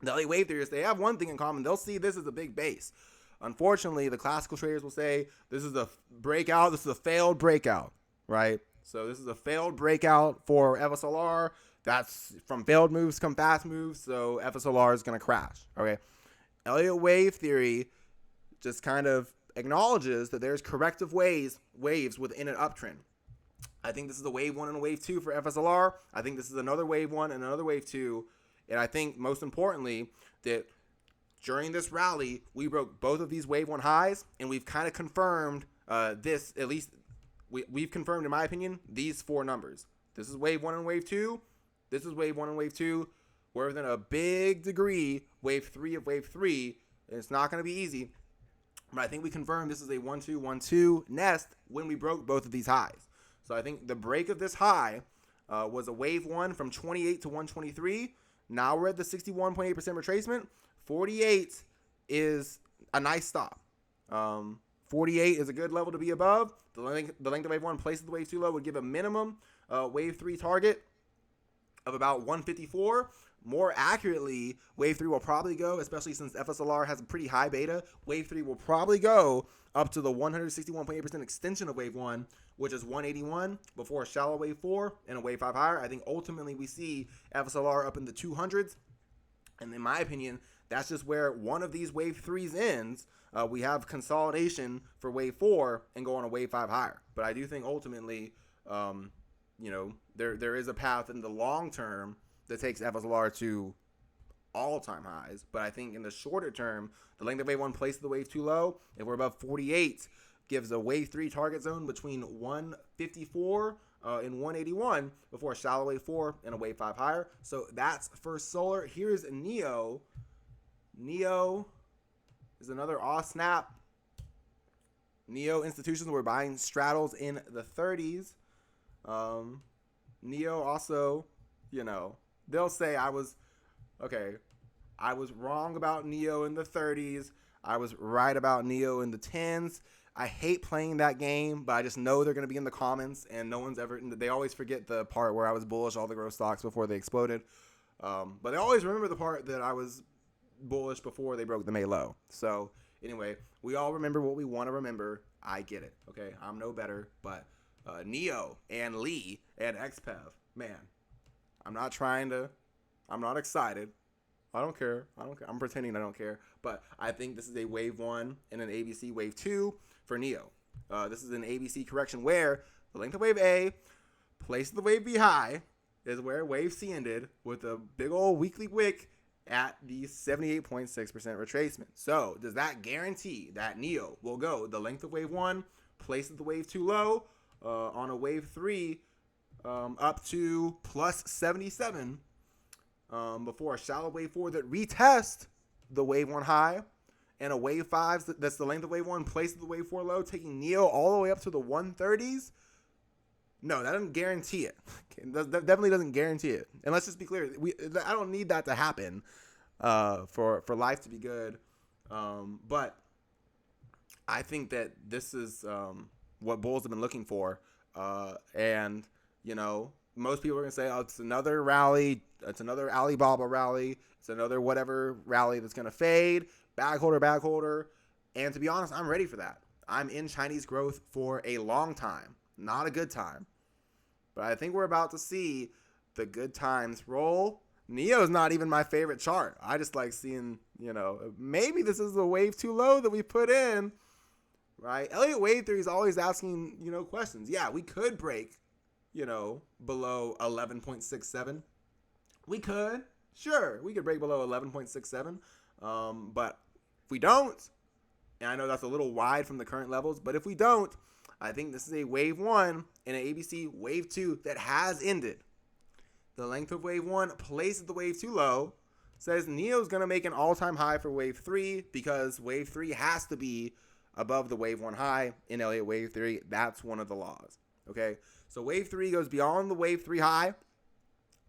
the LA wave theorists, they have one thing in common. They'll see this as a big base. Unfortunately, the classical traders will say this is a breakout. This is a failed breakout, right? So this is a failed breakout for FSLR. That's from failed moves come fast moves. So FSLR is going to crash. Okay. Elliott wave theory just kind of acknowledges that there's corrective waves within an uptrend. I think this is a wave 1 and a wave 2 for FSLR. I think this is another wave 1 and another wave 2. And I think most importantly that during this rally, we broke both of these wave 1 highs, and we've kind of confirmed this, at least we've confirmed, in my opinion, these 4 numbers. This is wave 1 and wave 2. This is wave 1 and wave 2. We're within a big degree, wave 3 of wave 3. It's not going to be easy, but I think we confirmed this is a 1-2-1-2 nest when we broke both of these highs. So I think the break of this high was a wave 1 from 28 to 123. Now we're at the 61.8% retracement. 48 is a nice stop. 48 is a good level to be above. The length of wave 1 placed the wave 2 low would give a minimum wave 3 target of about 154. More accurately, wave 3 will probably go, especially since FSLR has a pretty high beta, wave 3 will probably go up to the 161.8% extension of wave 1, which is 181 before a shallow wave 4 and a wave 5 higher. I think ultimately we see FSLR up in the 200s. And in my opinion, that's just where one of these wave 3s ends. We have consolidation for wave 4 and go on a wave 5 higher. But I do think ultimately, there is a path in the long term that takes FSLR to all-time highs. But I think in the shorter term, the length of wave 1 places the wave 2 low. If we're above 48, gives a wave 3 target zone between 154 and 181 before a shallow wave 4 and a wave 5 higher. So that's for solar. Here's NEO. NEO is another snap. NEO institutions were buying straddles in the 30s. NEO also, they'll say I was wrong about NEO in the 30s. I was right about NEO in the 10s. I hate playing that game, but I just know they're going to be in the comments, and they always forget the part where I was bullish all the growth stocks before they exploded. But they always remember the part that I was bullish before they broke the May low. So anyway, we all remember what we want to remember. I get it. Okay. I'm no better, but NEO and Lee and XPEV, man, I'm not excited. I don't care. I'm pretending I don't care. But I think this is a wave 1 and an ABC wave 2 for NEO. This is an ABC correction where the length of wave A, place of the wave B high, is where wave C ended with a big old weekly wick at the 78.6% retracement. So does that guarantee that NEO will go the length of wave 1, place of the wave 2 low, on a wave 3 up to plus 77 before a shallow wave 4 that retests the wave 1 high, and a wave 5 that's the length of wave 1, place of the wave 4 low, taking NEO all the way up to the 130s? No, that doesn't guarantee it. That definitely doesn't guarantee it. And let's just be clear, I don't need that to happen for life to be good. But I think that this is what bulls have been looking for. And, most people are going to say, oh, it's another rally. It's another Alibaba rally. It's another whatever rally that's going to fade. Bag holder. And to be honest, I'm ready for that. I'm in Chinese growth for a long time. Not a good time. But I think we're about to see the good times roll. NEO's not even my favorite chart. I just like seeing, maybe this is the wave 2 low that we put in. Right? Elliott wave theory is always asking, questions. Yeah, we could break, below 11.67. We could. Sure, we could break below 11.67. But if we don't, and I know that's a little wide from the current levels, but if we don't, I think this is a wave 1 and an ABC wave 2 that has ended. The length of wave 1 places the wave 2 low, says NEO's going to make an all-time high for wave 3 because wave 3 has to be above the wave 1 high in Elliott wave theory. That's one of the laws. Okay, so wave 3 goes beyond the wave 3 high.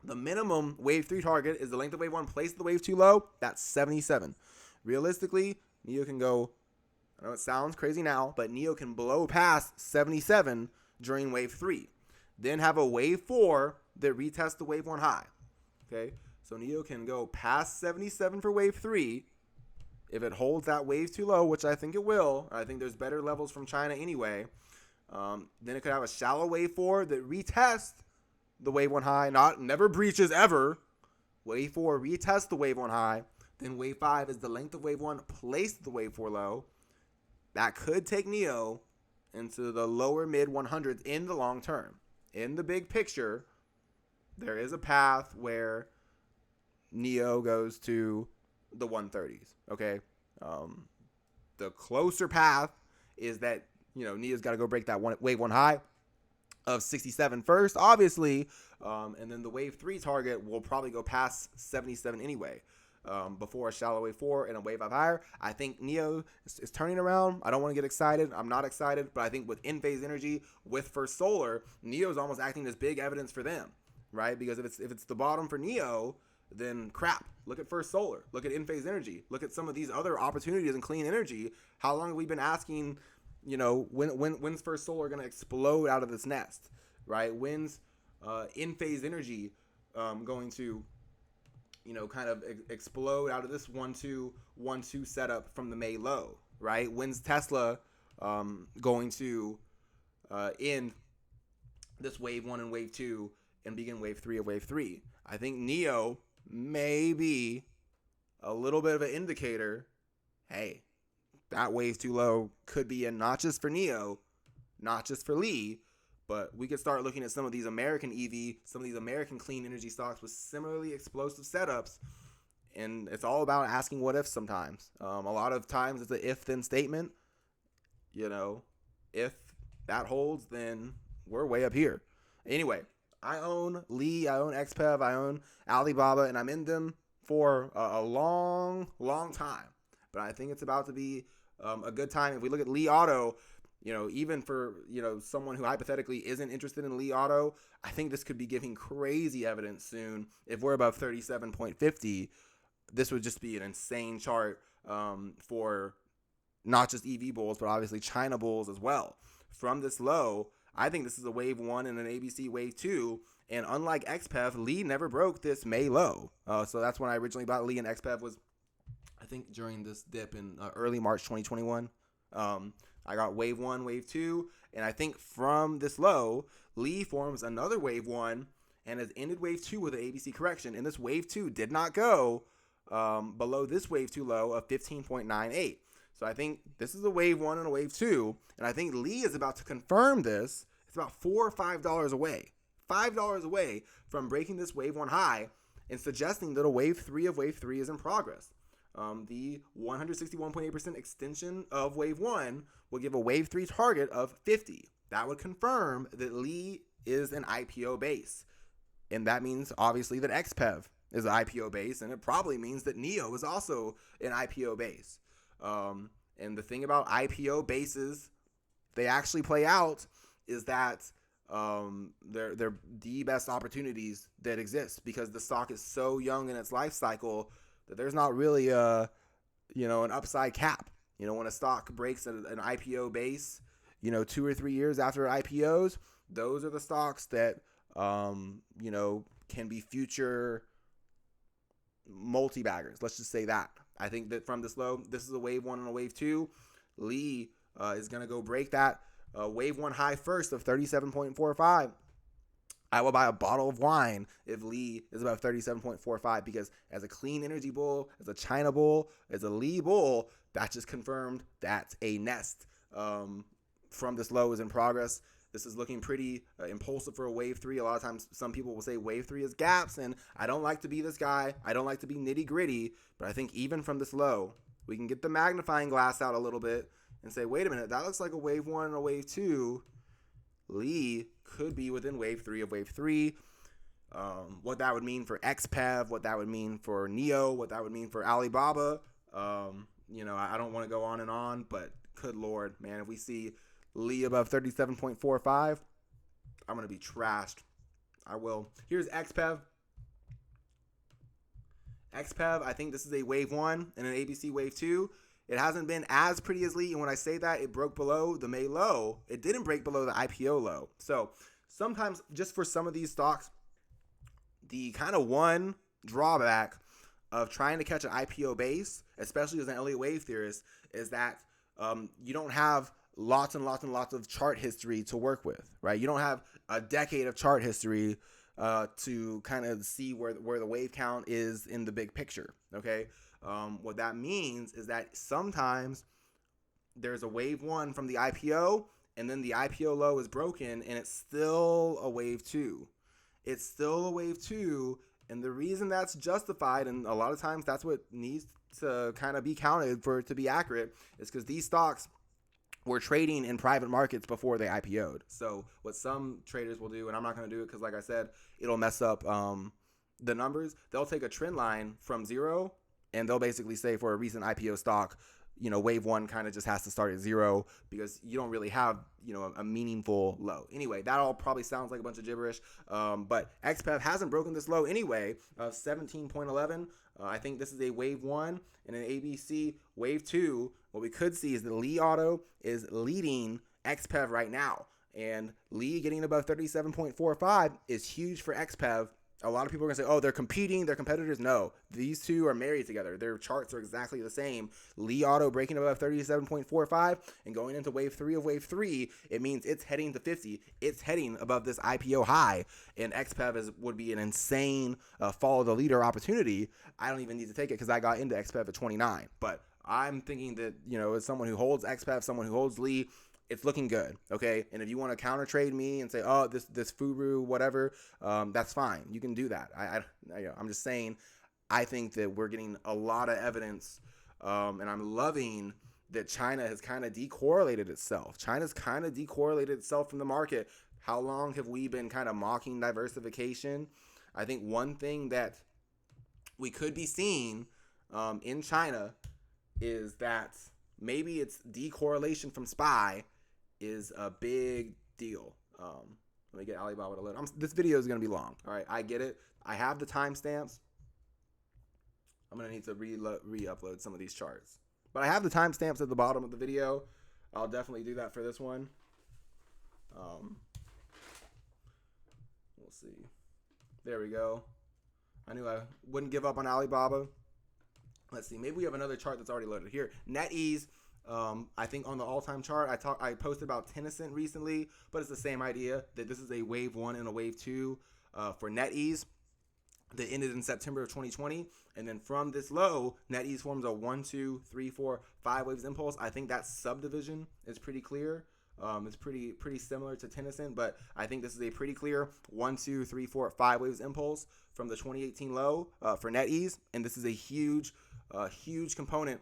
The minimum wave 3 target is the length of wave 1 placed the wave 2 low. That's 77. Realistically, NEO can go, I know it sounds crazy now, but NEO can blow past 77 during wave 3. Then have a wave 4 that retests the wave 1 high. Okay, so NEO can go past 77 for wave 3 if it holds that wave 2 low, which I think it will. I think there's better levels from China anyway. Then it could have a shallow wave 4 that retests the wave 1 high, never breaches ever. Wave 4 retests the wave 1 high. Then wave 5 is the length of wave 1 placed the wave 4 low. That could take NEO into the lower mid 100s in the long term. In the big picture, there is a path where NEO goes to the 130s. Okay, the closer path is that NEO's got to go break that wave 1 high of 67 first, obviously, and then the wave 3 target will probably go past 77 anyway. Before a shallow wave 4 and a wave 5 higher. I think NEO is turning around. I don't want to get excited. I'm not excited, but I think with Enphase Energy, with First Solar, NEO is almost acting as big evidence for them, right? Because if it's the bottom for NEO, then crap. Look at First Solar. Look at Enphase Energy. Look at some of these other opportunities in clean energy. How long have we been asking, when's First Solar going to explode out of this nest, right? When's Enphase Energy going to kind of explode out of this 1-2 setup from the May low, right? When's Tesla going to end this wave 1 and wave 2 and begin wave 3 of wave 3? I think NEO may be a little bit of an indicator. Hey, that wave 2 low could be in not just for NEO, not just for Lee, but we could start looking at some of these American EV, some of these American clean energy stocks with similarly explosive setups. And it's all about asking what ifs sometimes. A lot of times it's an if-then statement. If that holds, then we're way up here. Anyway, I own Lee, I own XPEV, I own Alibaba, and I'm in them for a long, long time. But I think it's about to be a good time. If we look at Lee Auto, even for, someone who hypothetically isn't interested in Lee Auto, I think this could be giving crazy evidence soon. If we're above 37.50, this would just be an insane chart for not just EV bulls, but obviously China bulls as well. From this low, I think this is a wave 1 and an ABC wave 2. And unlike XPEV, Lee never broke this May low. So that's when I originally bought Lee, and XPEV was, I think, during this dip in early March 2021. I got wave 1, wave 2, and I think from this low, Lee forms another wave 1 and has ended wave 2 with an ABC correction. And this wave 2 did not go below this wave 2 low of 15.98. So I think this is a wave 1 and a wave 2, and I think Lee is about to confirm this. It's about $4 or $5 away. $5 away from breaking this wave 1 high and suggesting that a wave 3 of wave 3 is in progress. The 161.8% extension of wave 1 will give a wave 3 target of 50. That would confirm that Lee is an IPO base. And that means obviously that XPEV is an IPO base, and it probably means that NEO is also an IPO base. And the thing about IPO bases, they actually play out, is that they're the best opportunities that exist because the stock is so young in its life cycle that there's not really an upside cap. When a stock breaks an IPO base, 2 or 3 years after it IPOs, those are the stocks that, can be future multi-baggers. Let's just say that. I think that from this low, this is a wave 1 and a wave 2. Lee is going to go break that wave 1 high first of 37.45. I will buy a bottle of wine if Lee is about 37.45 because as a clean energy bull, as a China bull, as a Lee bull, that just confirmed that a nest from this low is in progress. This is looking pretty impulsive for a wave 3. A lot of times some people will say wave 3 is gaps, and I don't like to be this guy. I don't like to be nitty gritty, but I think even from this low, we can get the magnifying glass out a little bit and say, wait a minute, that looks like a wave 1 and a wave 2. Lee could be within wave 3 of wave 3. What that would mean for XPEV, what that would mean for NEO, what that would mean for Alibaba. I don't want to go on and on, but good Lord, man, if we see Lee above 37.45, I'm going to be trashed. I will. Here's XPEV. XPEV, I think this is a wave 1 and an ABC wave 2. It hasn't been as pretty as Lee. And when I say that, it broke below the May low. It didn't break below the IPO low. So sometimes just for some of these stocks, the kind of one drawback of trying to catch an IPO base, especially as an Elliott wave theorist, is that you don't have lots and lots and lots of chart history to work with, right? You don't have a decade of chart history to kind of see where the wave count is in the big picture, okay? What that means is that sometimes there's a wave one from the IPO, and then the IPO low is broken, and it's still a wave two. It's still a wave two, and the reason that's justified, and a lot of times that's what needs to kind of be counted for it to be accurate, is because these stocks were trading in private markets before they IPO'd. So what some traders will do, and I'm not going to do it because, like I said, it'll mess up the numbers. They'll take a trend line from zero, and they'll basically say for a recent IPO stock, you know, wave one kind of just has to start at zero because you don't really have, you know, a meaningful low. Anyway, that all probably sounds like a bunch of gibberish, but XPEV hasn't broken this low anyway of 17.11. I think this is a wave one and an ABC wave two. What we could see is that Li Auto is leading XPEV right now, and Li getting above 37.45 is huge for XPEV. A lot of people are going to say, oh, they're competing, they're competitors. No, these two are married together. Their charts are exactly the same. Li Auto breaking above 37.45 and going into wave three, it means it's heading to 50. It's heading above this IPO high, and XPEV would be an insane follow the leader opportunity. I don't even need to take it because I got into XPEV at 29. But I'm thinking that, you know, as someone who holds XPEV, someone who holds Li, it's looking good, okay? And if you want to counter trade me and say, oh, this FUBU, whatever, that's fine. You can do that. I'm just saying, I think that we're getting a lot of evidence, and I'm loving that China has kind of decorrelated itself. China's kind of decorrelated itself from the market. How long have we been kind of mocking diversification? I think one thing that we could be seeing in China is that maybe it's decorrelation from SPY is a big deal. Let me get Alibaba to load. This video is going to be long. All right, I get it. I have the timestamps. I'm going to need to re-upload some of these charts. But I have the timestamps at the bottom of the video. I'll definitely do that for this one. We'll see. There we go. I knew I wouldn't give up on Alibaba. Let's see. Maybe we have another chart that's already loaded here. NetEase. I think on the all-time chart, I posted about Tennyson recently, but it's the same idea that this is a wave one and a wave two for NetEase that ended in September of 2020. And then from this low, NetEase forms a 1, 2, 3, 4, 5 waves impulse. I think that subdivision is pretty clear. It's pretty similar to Tennyson, but I think this is a pretty clear 1, 2, 3, 4, 5 waves impulse from the 2018 low for NetEase. And this is a huge component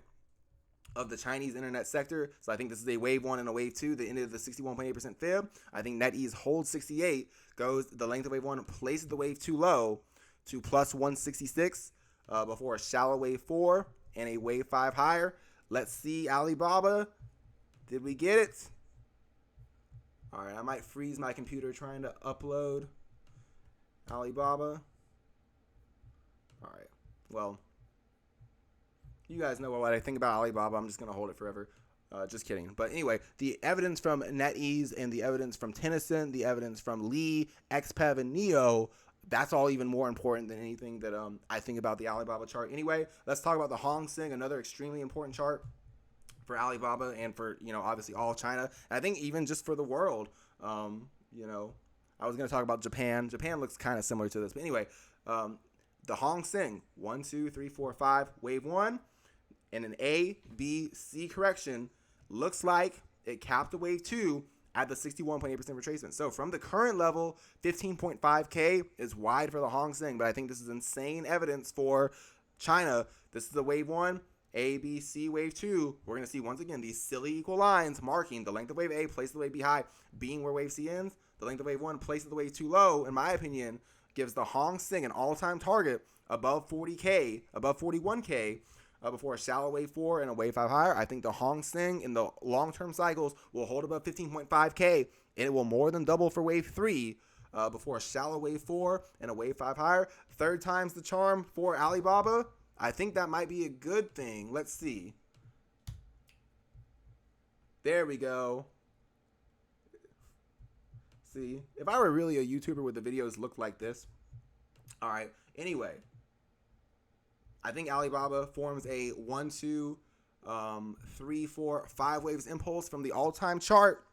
of the Chinese internet sector. So I think this is a wave one and a wave two. The end of the 61.8% fib. I think NetEase holds 68, goes the length of wave one, places the wave two low to plus 166 before a shallow wave four and a wave five higher. Let's see Alibaba. Did we get it? All right, I might freeze my computer trying to upload Alibaba. All right, well, you guys know what I think about Alibaba. I'm just going to hold it forever. Just kidding. But anyway, the evidence from NetEase and the evidence from Tennyson, the evidence from Li, XPEV, and NEO, that's all even more important than anything that I think about the Alibaba chart. Anyway, let's talk about the Hang Seng, another extremely important chart for Alibaba and for, you know, obviously all China. And I think even just for the world, you know, I was going to talk about Japan. Japan looks kind of similar to this. But anyway, the Hang Seng, 1, 2, 3, 4, 5, wave one. And an A, B, C correction looks like it capped a wave two at the 61.8% retracement. So from the current level, 15.5K is wide for the Hang Seng, but I think this is insane evidence for China. This is the wave one, A, B, C, wave two. We're going to see once again these silly equal lines marking the length of wave A, place the wave B high, being where wave C ends. The length of wave one, place the wave two low, in my opinion, gives the Hang Seng an all-time target above 40K, above 41K, before a shallow wave 4 and a wave 5 higher. I think the Hang Seng in the long-term cycles will hold above 15.5K, and it will more than double for wave 3 before a shallow wave 4 and a wave 5 higher. Third time's the charm for Alibaba. I think that might be a good thing. Let's see. There we go. See, if I were really a YouTuber, would the videos look like this? All right. Anyway, I think Alibaba forms a 1, 2, 3, 4, 5 waves impulse from the all-time chart.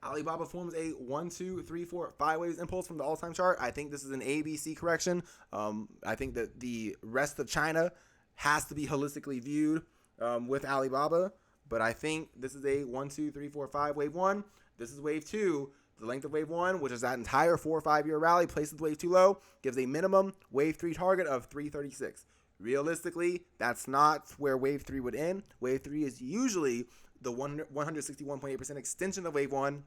Alibaba forms a 1, 2, 3, 4, 5 waves impulse from the all-time chart. I think this is an ABC correction. I think that the rest of China has to be holistically viewed with Alibaba. But I think this is a 1, 2, 3, 4, 5 wave 1. This is wave 2. The length of wave 1, which is that entire 4 or 5 year rally, places wave 2 low, gives a minimum wave 3 target of 336. Realistically, that's not where wave 3 would end. Wave 3 is usually the 161.8% extension of wave 1, and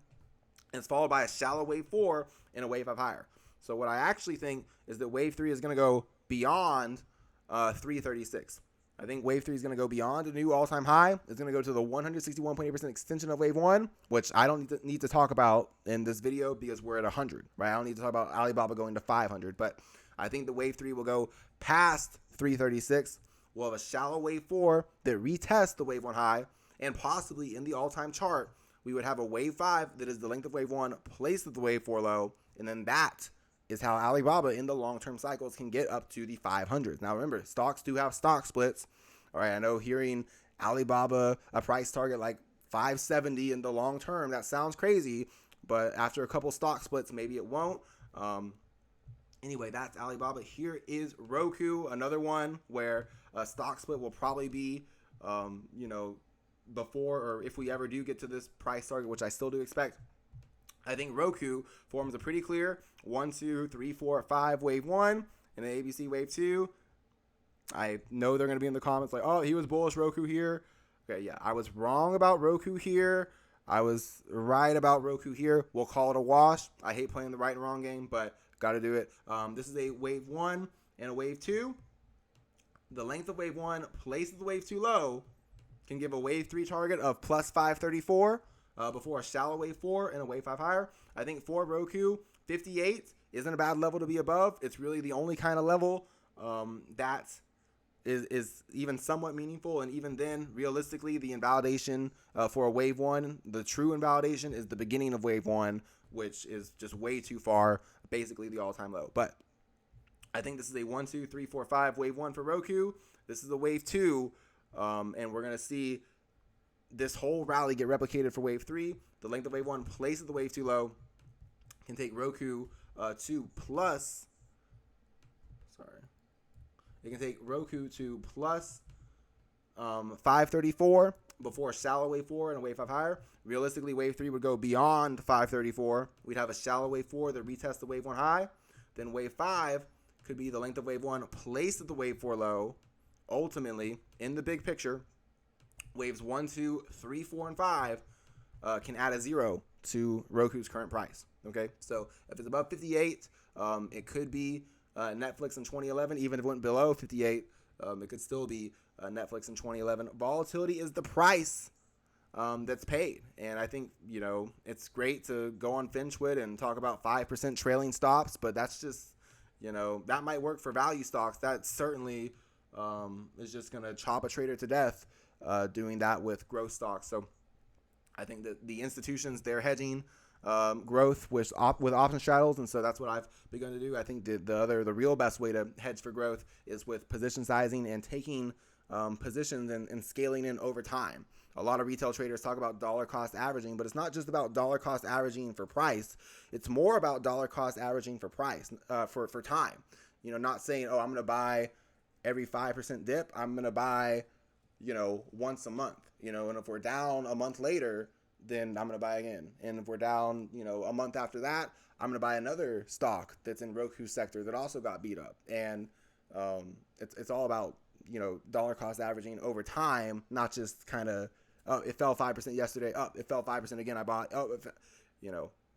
it's followed by a shallow wave 4 and a wave 5 higher. So what I actually think is that wave 3 is going to go beyond 336. I think wave 3 is going to go beyond a new all-time high. It's going to go to the 161.8% extension of wave 1, which I don't need to talk about in this video because we're at 100, right? I don't need to talk about Alibaba going to 500, but I think the wave 3 will go past 336. We'll have a shallow wave 4 that retests the wave 1 high, and possibly in the all-time chart, we would have a wave 5 that is the length of wave 1 placed at the wave 4 low, and then that is how Alibaba in the long-term cycles can get up to the 500s. Now remember, stocks do have stock splits. All right, I know hearing Alibaba a price target like 570 in the long term, that sounds crazy, but after a couple stock splits, maybe it won't. Anyway, that's Alibaba. Here is Roku, another one where a stock split will probably be, before, or if we ever do get to this price target, which I still do expect. I think Roku forms a pretty clear 1, 2, 3, 4, 5 wave 1 and an ABC wave 2. I know they're going to be in the comments like, oh, he was bullish Roku here. Okay, yeah, I was wrong about Roku here. I was right about Roku here. We'll call it a wash. I hate playing the right and wrong game, but got to do it. This is a wave 1 and a wave 2. The length of wave 1 placed at the wave 2 low can give a wave 3 target of plus 534 before a shallow wave 4 and a wave 5 higher. I think for Roku, 58 isn't a bad level to be above. It's really the only kind of level that is even somewhat meaningful, and even then, realistically, the invalidation for a wave 1, the true invalidation is the beginning of wave 1, which is just way too far, basically the all-time low. But I think this is a 1, 2, 3, 4, 5 wave 1 for Roku. This is a wave 2, and we're going to see this whole rally get replicated for wave 3. The length of wave 1 placed at the wave 2 low can take Roku to plus. It can take Roku to plus 534 before a shallow wave 4 and a wave 5 higher. Realistically, wave 3 would go beyond 534. We'd have a shallow wave 4 that retests the wave 1 high. Then wave 5 could be the length of wave 1 placed at the wave 4 low. Ultimately, in the big picture, waves 1, 2, 3, 4, and 5 can add a 0 to Roku's current price. Okay, so if it's above 58, it could be Netflix in 2011. Even if it went below 58, it could still be Netflix in 2011. Volatility is the price that's paid, and I think it's great to go on Finchwood and talk about 5% trailing stops, but that's just that might work for value stocks. That certainly is just going to chop a trader to death doing that with growth stocks. So I think that the institutions, they're hedging growth with option straddles, and so that's what I've begun to do. I think the real best way to hedge for growth is with position sizing and taking positions and scaling in over time. A lot of retail traders talk about dollar cost averaging, but it's not just about dollar cost averaging for price. It's more about dollar cost averaging for price, for time. Not saying, oh, I'm going to buy every 5% dip. I'm going to buy, once a month, and if we're down a month later, then I'm going to buy again. And if we're down, a month after that, I'm going to buy another stock that's in Roku's sector that also got beat up. And it's all about, dollar cost averaging over time, not just kind of, oh, it fell 5% yesterday. Oh, it fell 5% again. I bought. Oh,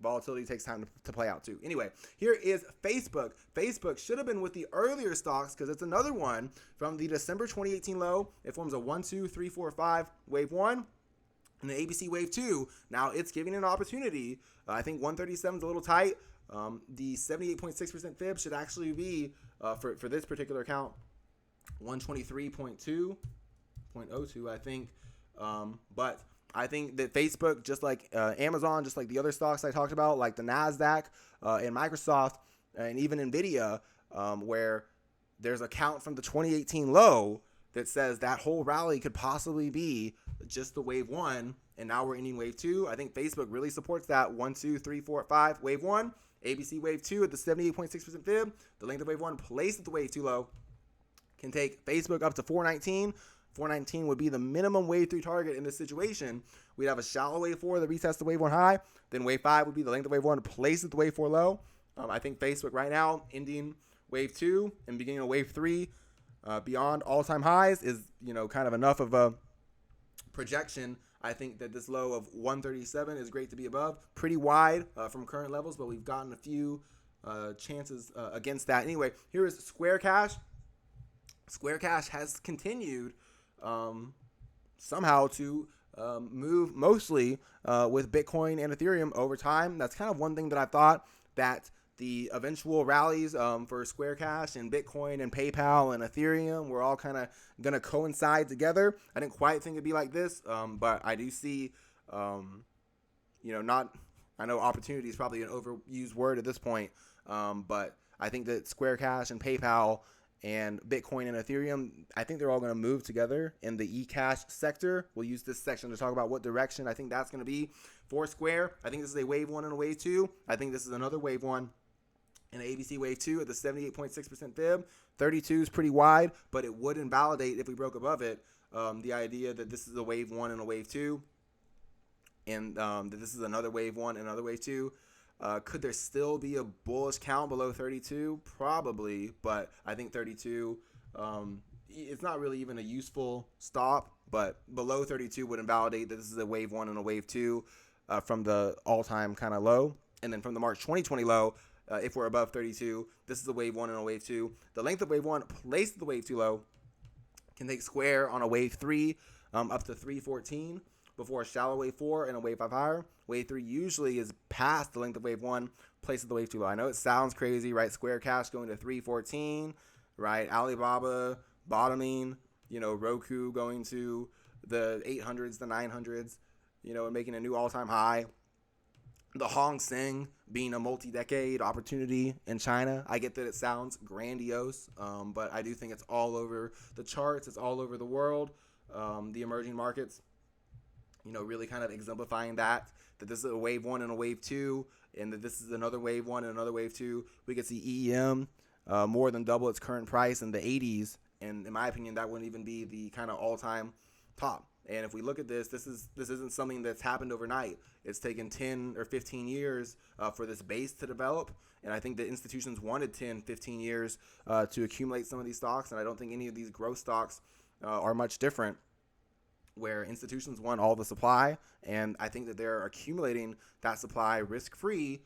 volatility takes time to play out too. Anyway, here is Facebook. Facebook should have been with the earlier stocks because it's another one from the December 2018 low. It forms a 1, 2, 3, 4, 5 wave 1. And the ABC wave 2, now it's giving an opportunity. I think 137 is a little tight. The 78.6% fib should actually be, for this particular account, 123.2.02, I think. But I think that Facebook, just like Amazon, just like the other stocks I talked about, like the Nasdaq and Microsoft and even Nvidia, where there's a count from the 2018 low that says that whole rally could possibly be just the wave one, and now we're ending wave two. I think Facebook really supports that 1, 2, 3, 4, 5 wave one. ABC wave two at the 78.6% fib. The length of wave one placed at the wave two low can take Facebook up to 419. 419 would be the minimum wave 3 target in this situation. We'd have a shallow wave 4 that retests the wave 1 high. Then wave 5 would be the length of wave 1 placed at the wave 4 low. I think Facebook right now, ending wave 2 and beginning of wave 3, beyond all-time highs is, kind of enough of a projection. I think that this low of 137 is great to be above. Pretty wide from current levels, but we've gotten a few chances against that. Anyway, here is Square Cash. Square Cash has continued somehow to move mostly with Bitcoin and Ethereum over time. That's kind of one thing that I thought, that the eventual rallies for Square Cash and Bitcoin and PayPal and Ethereum were all kind of going to coincide together. I didn't quite think it'd be like this, but I do see, I know opportunity is probably an overused word at this point, but I think that Square Cash and PayPal and Bitcoin and Ethereum, I think they're all going to move together in the eCash sector. We'll use this section to talk about what direction I think that's going to be for Square. I think this is a wave 1 and a wave 2. I think this is another wave 1 and an ABC wave 2 at the 78.6% fib. 32 is pretty wide, but it would invalidate, if we broke above it, the idea that this is a wave 1 and a wave 2, and that this is another wave 1 and another wave 2. Could there still be a bullish count below 32? Probably, but I think 32, it's not really even a useful stop, but below 32 would invalidate that this is a wave 1 and a wave 2 from the all-time kind of low. And then from the March 2020 low, if we're above 32, this is a wave 1 and a wave 2. The length of wave 1 placed at the wave 2 low can take Square on a wave 3 up to 314. Before a shallow wave 4 and a wave 5 higher. Wave 3 usually is past the length of wave 1, placed at the wave 2 low. I know it sounds crazy, right? Square Cash going to 314, right? Alibaba bottoming, Roku going to the 800s, the 900s, and making a new all-time high. The Hong Seng being a multi-decade opportunity in China. I get that it sounds grandiose, but I do think it's all over the charts. It's all over the world. The emerging markets, really kind of exemplifying that this is a wave 1 and a wave 2, and that this is another wave 1 and another wave 2. We could see EEM more than double its current price in the 80s, and in my opinion, that wouldn't even be the kind of all-time top. And if we look at this isn't something that's happened overnight. It's taken 10 or 15 years for this base to develop, and I think the institutions wanted 10, 15 years to accumulate some of these stocks, and I don't think any of these growth stocks are much different, where institutions want all the supply, and I think that they're accumulating that supply risk-free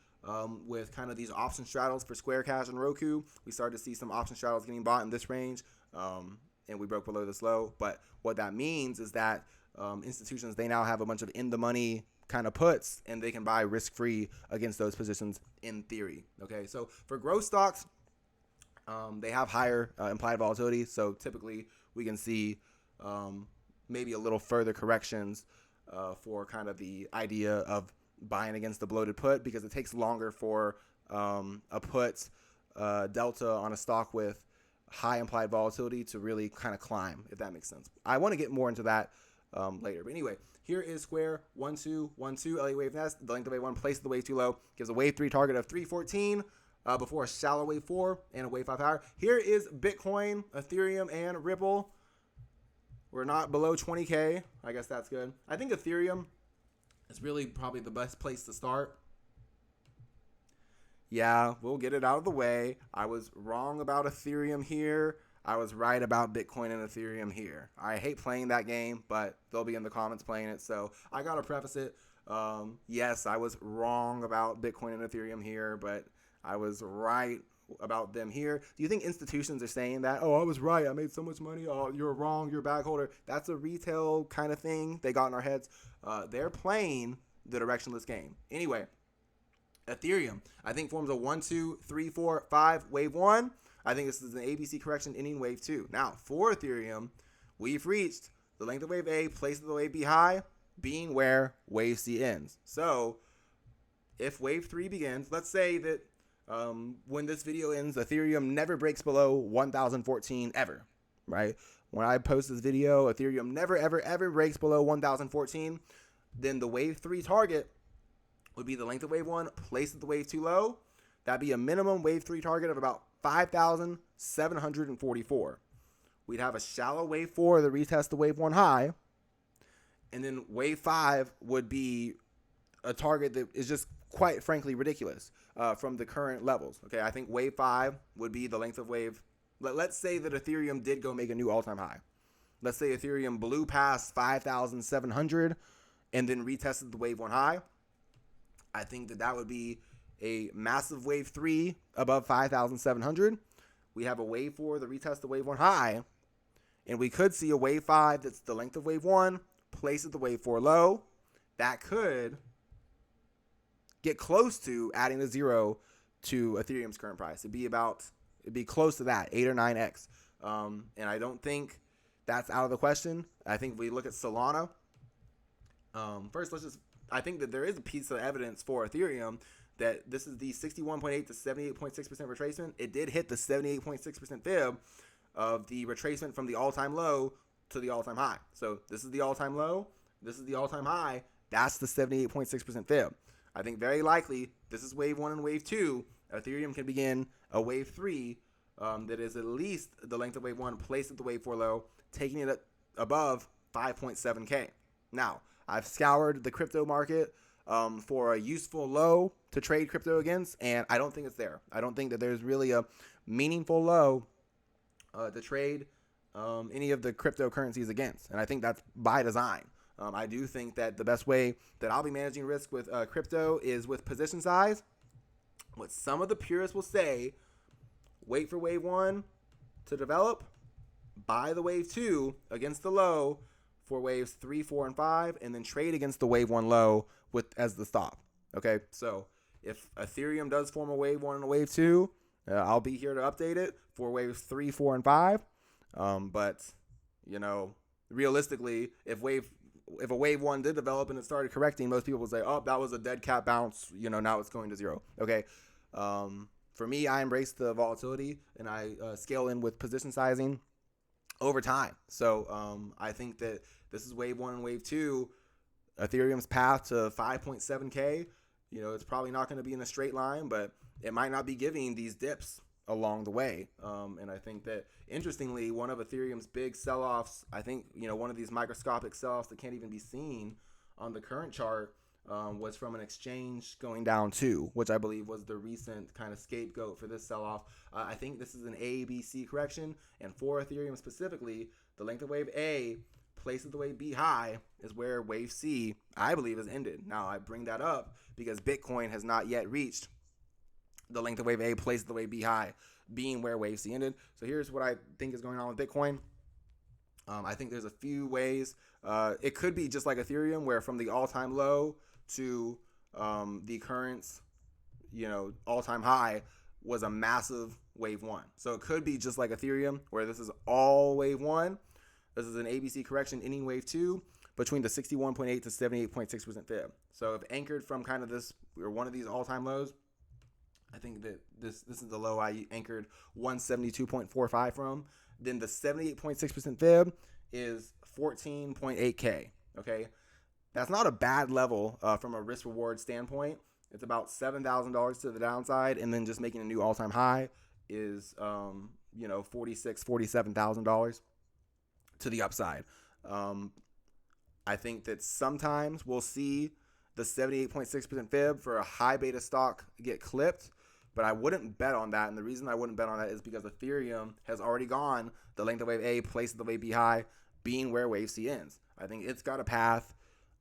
with kind of these option straddles for Square Cash and Roku. We started to see some option straddles getting bought in this range, and we broke below this low. But what that means is that institutions, they now have a bunch of in-the-money kind of puts, and they can buy risk-free against those positions in theory. Okay, so for growth stocks, they have higher implied volatility, so typically we can see maybe a little further corrections for kind of the idea of buying against the bloated put, because it takes longer for a put delta on a stock with high implied volatility to really kind of climb, if that makes sense. I want to get more into that later. But anyway, here is Square 1, 2, 1, 2, LA wave nest. The length of wave 1 placed at the wave 2 low gives a wave 3 target of 314 before a shallow wave 4 and a wave 5 higher. Here is Bitcoin, Ethereum, and Ripple. We're not below 20K. I guess that's good. I think Ethereum is really probably the best place to start. Yeah, we'll get it out of the way. I was wrong about Ethereum here. I was right about Bitcoin and Ethereum here. I hate playing that game, but they'll be in the comments playing it, so I got to preface it. Yes, I was wrong about Bitcoin and Ethereum here, but I was right about them here. Do you think institutions are saying that, oh, I was right, I made so much money, oh, you're wrong, you're a bag holder? That's a retail kind of thing they got in our heads. They're playing the directionless game. Anyway, Ethereum, I think forms a 1, 2, 3, 4, 5 wave 1. I think this is an ABC correction ending wave 2. Now, for Ethereum, we've reached the length of wave A, placed at the wave B high, being where wave C ends. So if wave 3 begins, let's say that when this video ends, Ethereum never breaks below 1014 ever, right? When I post this video, Ethereum never, ever, ever breaks below 1014. Then the wave 3 target would be the length of wave 1 placed at the wave 2 low. That'd be a minimum wave 3 target of about 5,744. We'd have a shallow wave 4 that retests the wave 1 high. And then wave 5 would be a target that is just quite frankly ridiculous from the current levels. Okay, I think wave 5 would be the length of wave. Let's say that Ethereum did go make a new all-time high. Let's say Ethereum blew past 5,700 and then retested the wave 1 high. I think that that would be a massive wave 3 above 5,700. We have a wave 4 that retests the wave 1 high. And we could see a wave 5 that's the length of wave 1, placed at the wave 4 low. That could get close to adding a 0 to Ethereum's current price. It'd be close to that, 8 or 9x. And I don't think that's out of the question. I think if we look at Solana, first I think that there is a piece of evidence for Ethereum that this is the 61.8 to 78.6% retracement. It did hit the 78.6% fib of the retracement from the all-time low to the all-time high. So this is the all-time low. This is the all-time high. That's the 78.6% fib. I think very likely this is wave 1 and wave 2. Ethereum can begin a wave 3 that is at least the length of wave 1 placed at the wave 4 low, taking it above 5.7K. Now, I've scoured the crypto market for a useful low to trade crypto against, and I don't think it's there. I don't think that there's really a meaningful low to trade any of the cryptocurrencies against, and I think that's by design. I do think that the best way that I'll be managing risk with crypto is with position size. What some of the purists will say, wait for wave 1 to develop, buy the wave 2 against the low for waves 3, 4, and 5, and then trade against the wave 1 low as the stop. Okay, so if Ethereum does form a wave 1 and a wave 2, I'll be here to update it for waves 3, 4, and 5. But realistically, if a wave 1 did develop and it started correcting, most people would say, oh, that was a dead cat bounce. Now it's going to 0. Okay. For me, I embrace the volatility and I scale in with position sizing over time. So I think that this is wave 1 and wave 2. Ethereum's path to 5.7K, it's probably not going to be in a straight line, but it might not be giving these dips along the way. And I think that, interestingly, one of Ethereum's big sell-offs, I think, one of these microscopic sell-offs that can't even be seen on the current chart was from an exchange going down too, which I believe was the recent kind of scapegoat for this sell-off. I think this is an A, B, C correction, and for Ethereum specifically, the length of wave A placed at the wave B high is where wave C, I believe, has ended. Now, I bring that up because Bitcoin has not yet reached the length of wave A placed at the wave B high, being where wave C ended. So here's what I think is going on with Bitcoin. I think there's a few ways. It could be just like Ethereum, where from the all-time low to the current, all-time high was a massive wave 1. So it could be just like Ethereum, where this is all wave 1. This is an ABC correction ending wave 2 between the 61.8 to 78.6% fib. So if anchored from kind of this or one of these all-time lows, I think that this is the low I anchored 172.45 from. Then the 78.6% fib is 14.8K. Okay, that's not a bad level from a risk reward standpoint. It's about $7,000 to the downside, and then just making a new all-time high is $47,000 to the upside. I think that sometimes we'll see the 78.6% fib for a high beta stock get clipped, but I wouldn't bet on that. And the reason I wouldn't bet on that is because Ethereum has already gone the length of wave A, placed the wave B high, being where wave C ends. I think it's got a path.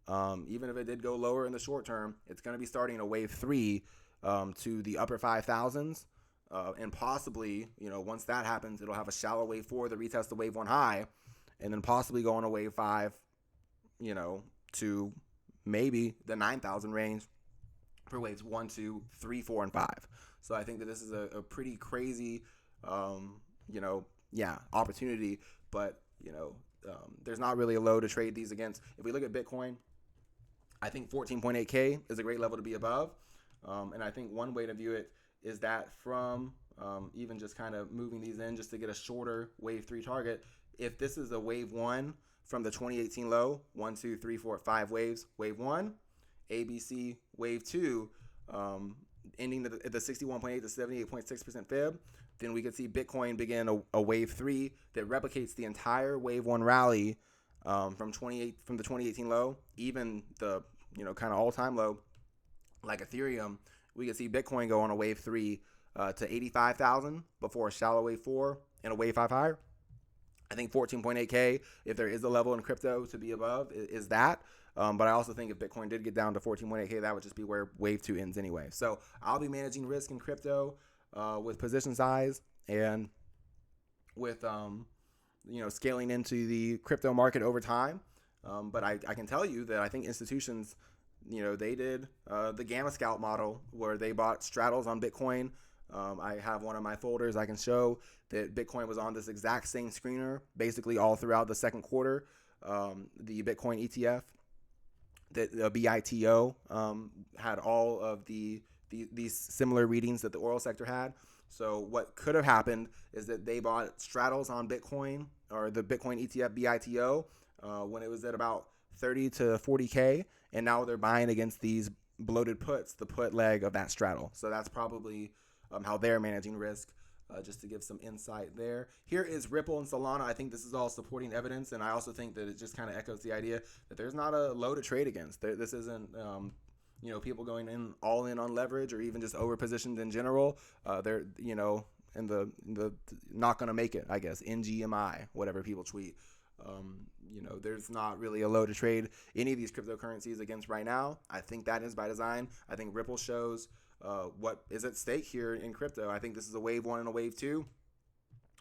Even if it did go lower in the short term, it's going to be starting a wave 3 to the upper 5,000s. And possibly, once that happens, it'll have a shallow wave 4 that retests the wave 1 high, and then possibly go on a wave 5, to maybe the 9,000 range for waves 1, 2, 3, 4, and 5. So I think that this is a pretty crazy, opportunity. But, there's not really a low to trade these against. If we look at Bitcoin, I think 14.8K is a great level to be above. And I think one way to view it is that from even just kind of moving these in just to get a shorter wave 3 target, if this is a wave 1 from the 2018 low, 1, 2, 3, 4, 5 waves, wave 1, ABC, wave 2, ending at the 61.8 to 78.6% fib, then we could see Bitcoin begin a wave 3 that replicates the entire wave 1 rally from the 2018 low, even the kind of all-time low like Ethereum. We could see Bitcoin go on a wave 3 to 85,000 before a shallow wave 4 and a wave 5 higher. I think 14.8K, if there is a level in crypto to be above, is that. But I also think if Bitcoin did get down to 14.8K, that would just be where wave 2 ends anyway. So I'll be managing risk in crypto with position size and with scaling into the crypto market over time. But I can tell you that I think institutions, they did the Gamma Scout model where they bought straddles on Bitcoin. I have one of my folders. I can show that Bitcoin was on this exact same screener basically all throughout the second quarter. The Bitcoin ETF, the BITO, had all of these similar readings that the oil sector had. So what could have happened is that they bought straddles on Bitcoin or the Bitcoin ETF BITO when it was at about 30 to 40K, and now they're buying against these bloated puts, the put leg of that straddle. So that's probably how they're managing risk, just to give some insight there. Here is Ripple and Solana. I think this is all supporting evidence, and I also think that it just kind of echoes the idea that there's not a low to trade against. This isn't people going in all in on leverage or even just over positioned in general. They're in the not gonna make it, I guess, NGMI, whatever people tweet. There's not really a low to trade any of these cryptocurrencies against right now. I think that is by design. I think Ripple shows what is at stake here in crypto. I think this is a wave 1 and a wave 2.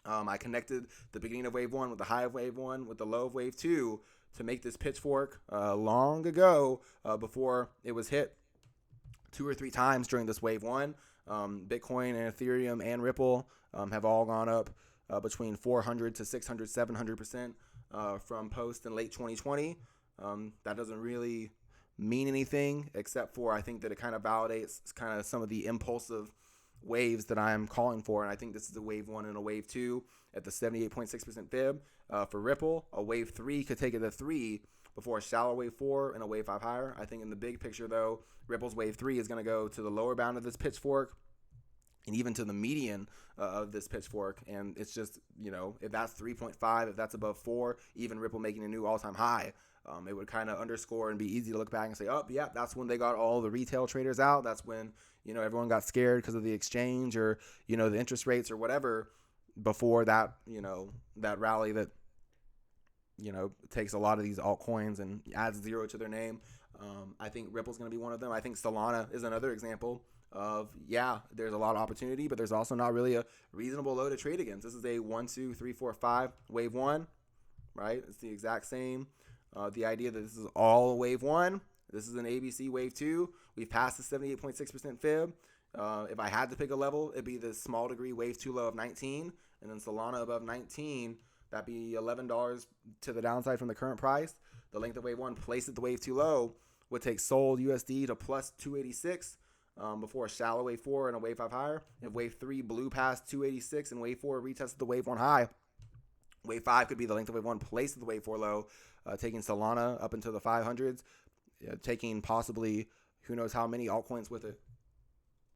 I connected the beginning of wave 1 with the high of wave 1 with the low of wave 2 to make this pitchfork long ago before it was hit 2 or 3 times during this wave 1. Bitcoin and Ethereum and Ripple have all gone up between 400 to 600, 700% from post in late 2020. That doesn't really mean anything except for I think that it kind of validates kind of some of the impulsive waves that I'm calling for. And I think this is a wave 1 and a wave 2 at the 78.6% fib. For Ripple, a wave 3 could take it to 3 before a shallow wave 4 and a wave 5 higher. I think in the big picture, though, Ripple's wave 3 is going to go to the lower bound of this pitchfork and even to the median of this pitchfork. And it's just, if that's 3.5, if that's above 4, even Ripple making a new all-time high, it would kind of underscore and be easy to look back and say, oh, yeah, that's when they got all the retail traders out. That's when, everyone got scared because of the exchange or, the interest rates or whatever before that, that rally that, takes a lot of these altcoins and adds zero to their name. I think Ripple's going to be one of them. I think Solana is another example of, there's a lot of opportunity, but there's also not really a reasonable low to trade against. This is a 1, 2, 3, 4, 5 wave 1, right? It's the exact same. The idea that this is all wave 1, this is an ABC wave 2. We've passed the 78.6% fib. If I had to pick a level, it'd be the small degree wave 2 low of 19, and then Solana above 19. That'd be $11 to the downside from the current price. The length of wave 1 placed at the wave 2 low would take sold USD to plus 286 before a shallow wave 4 and a wave 5 higher. If wave 3 blew past 286 and wave 4 retested the wave 1 high, wave 5 could be the length of wave 1 placed at the wave 4 low, taking Solana up into the 500s, taking possibly who knows how many altcoins with it.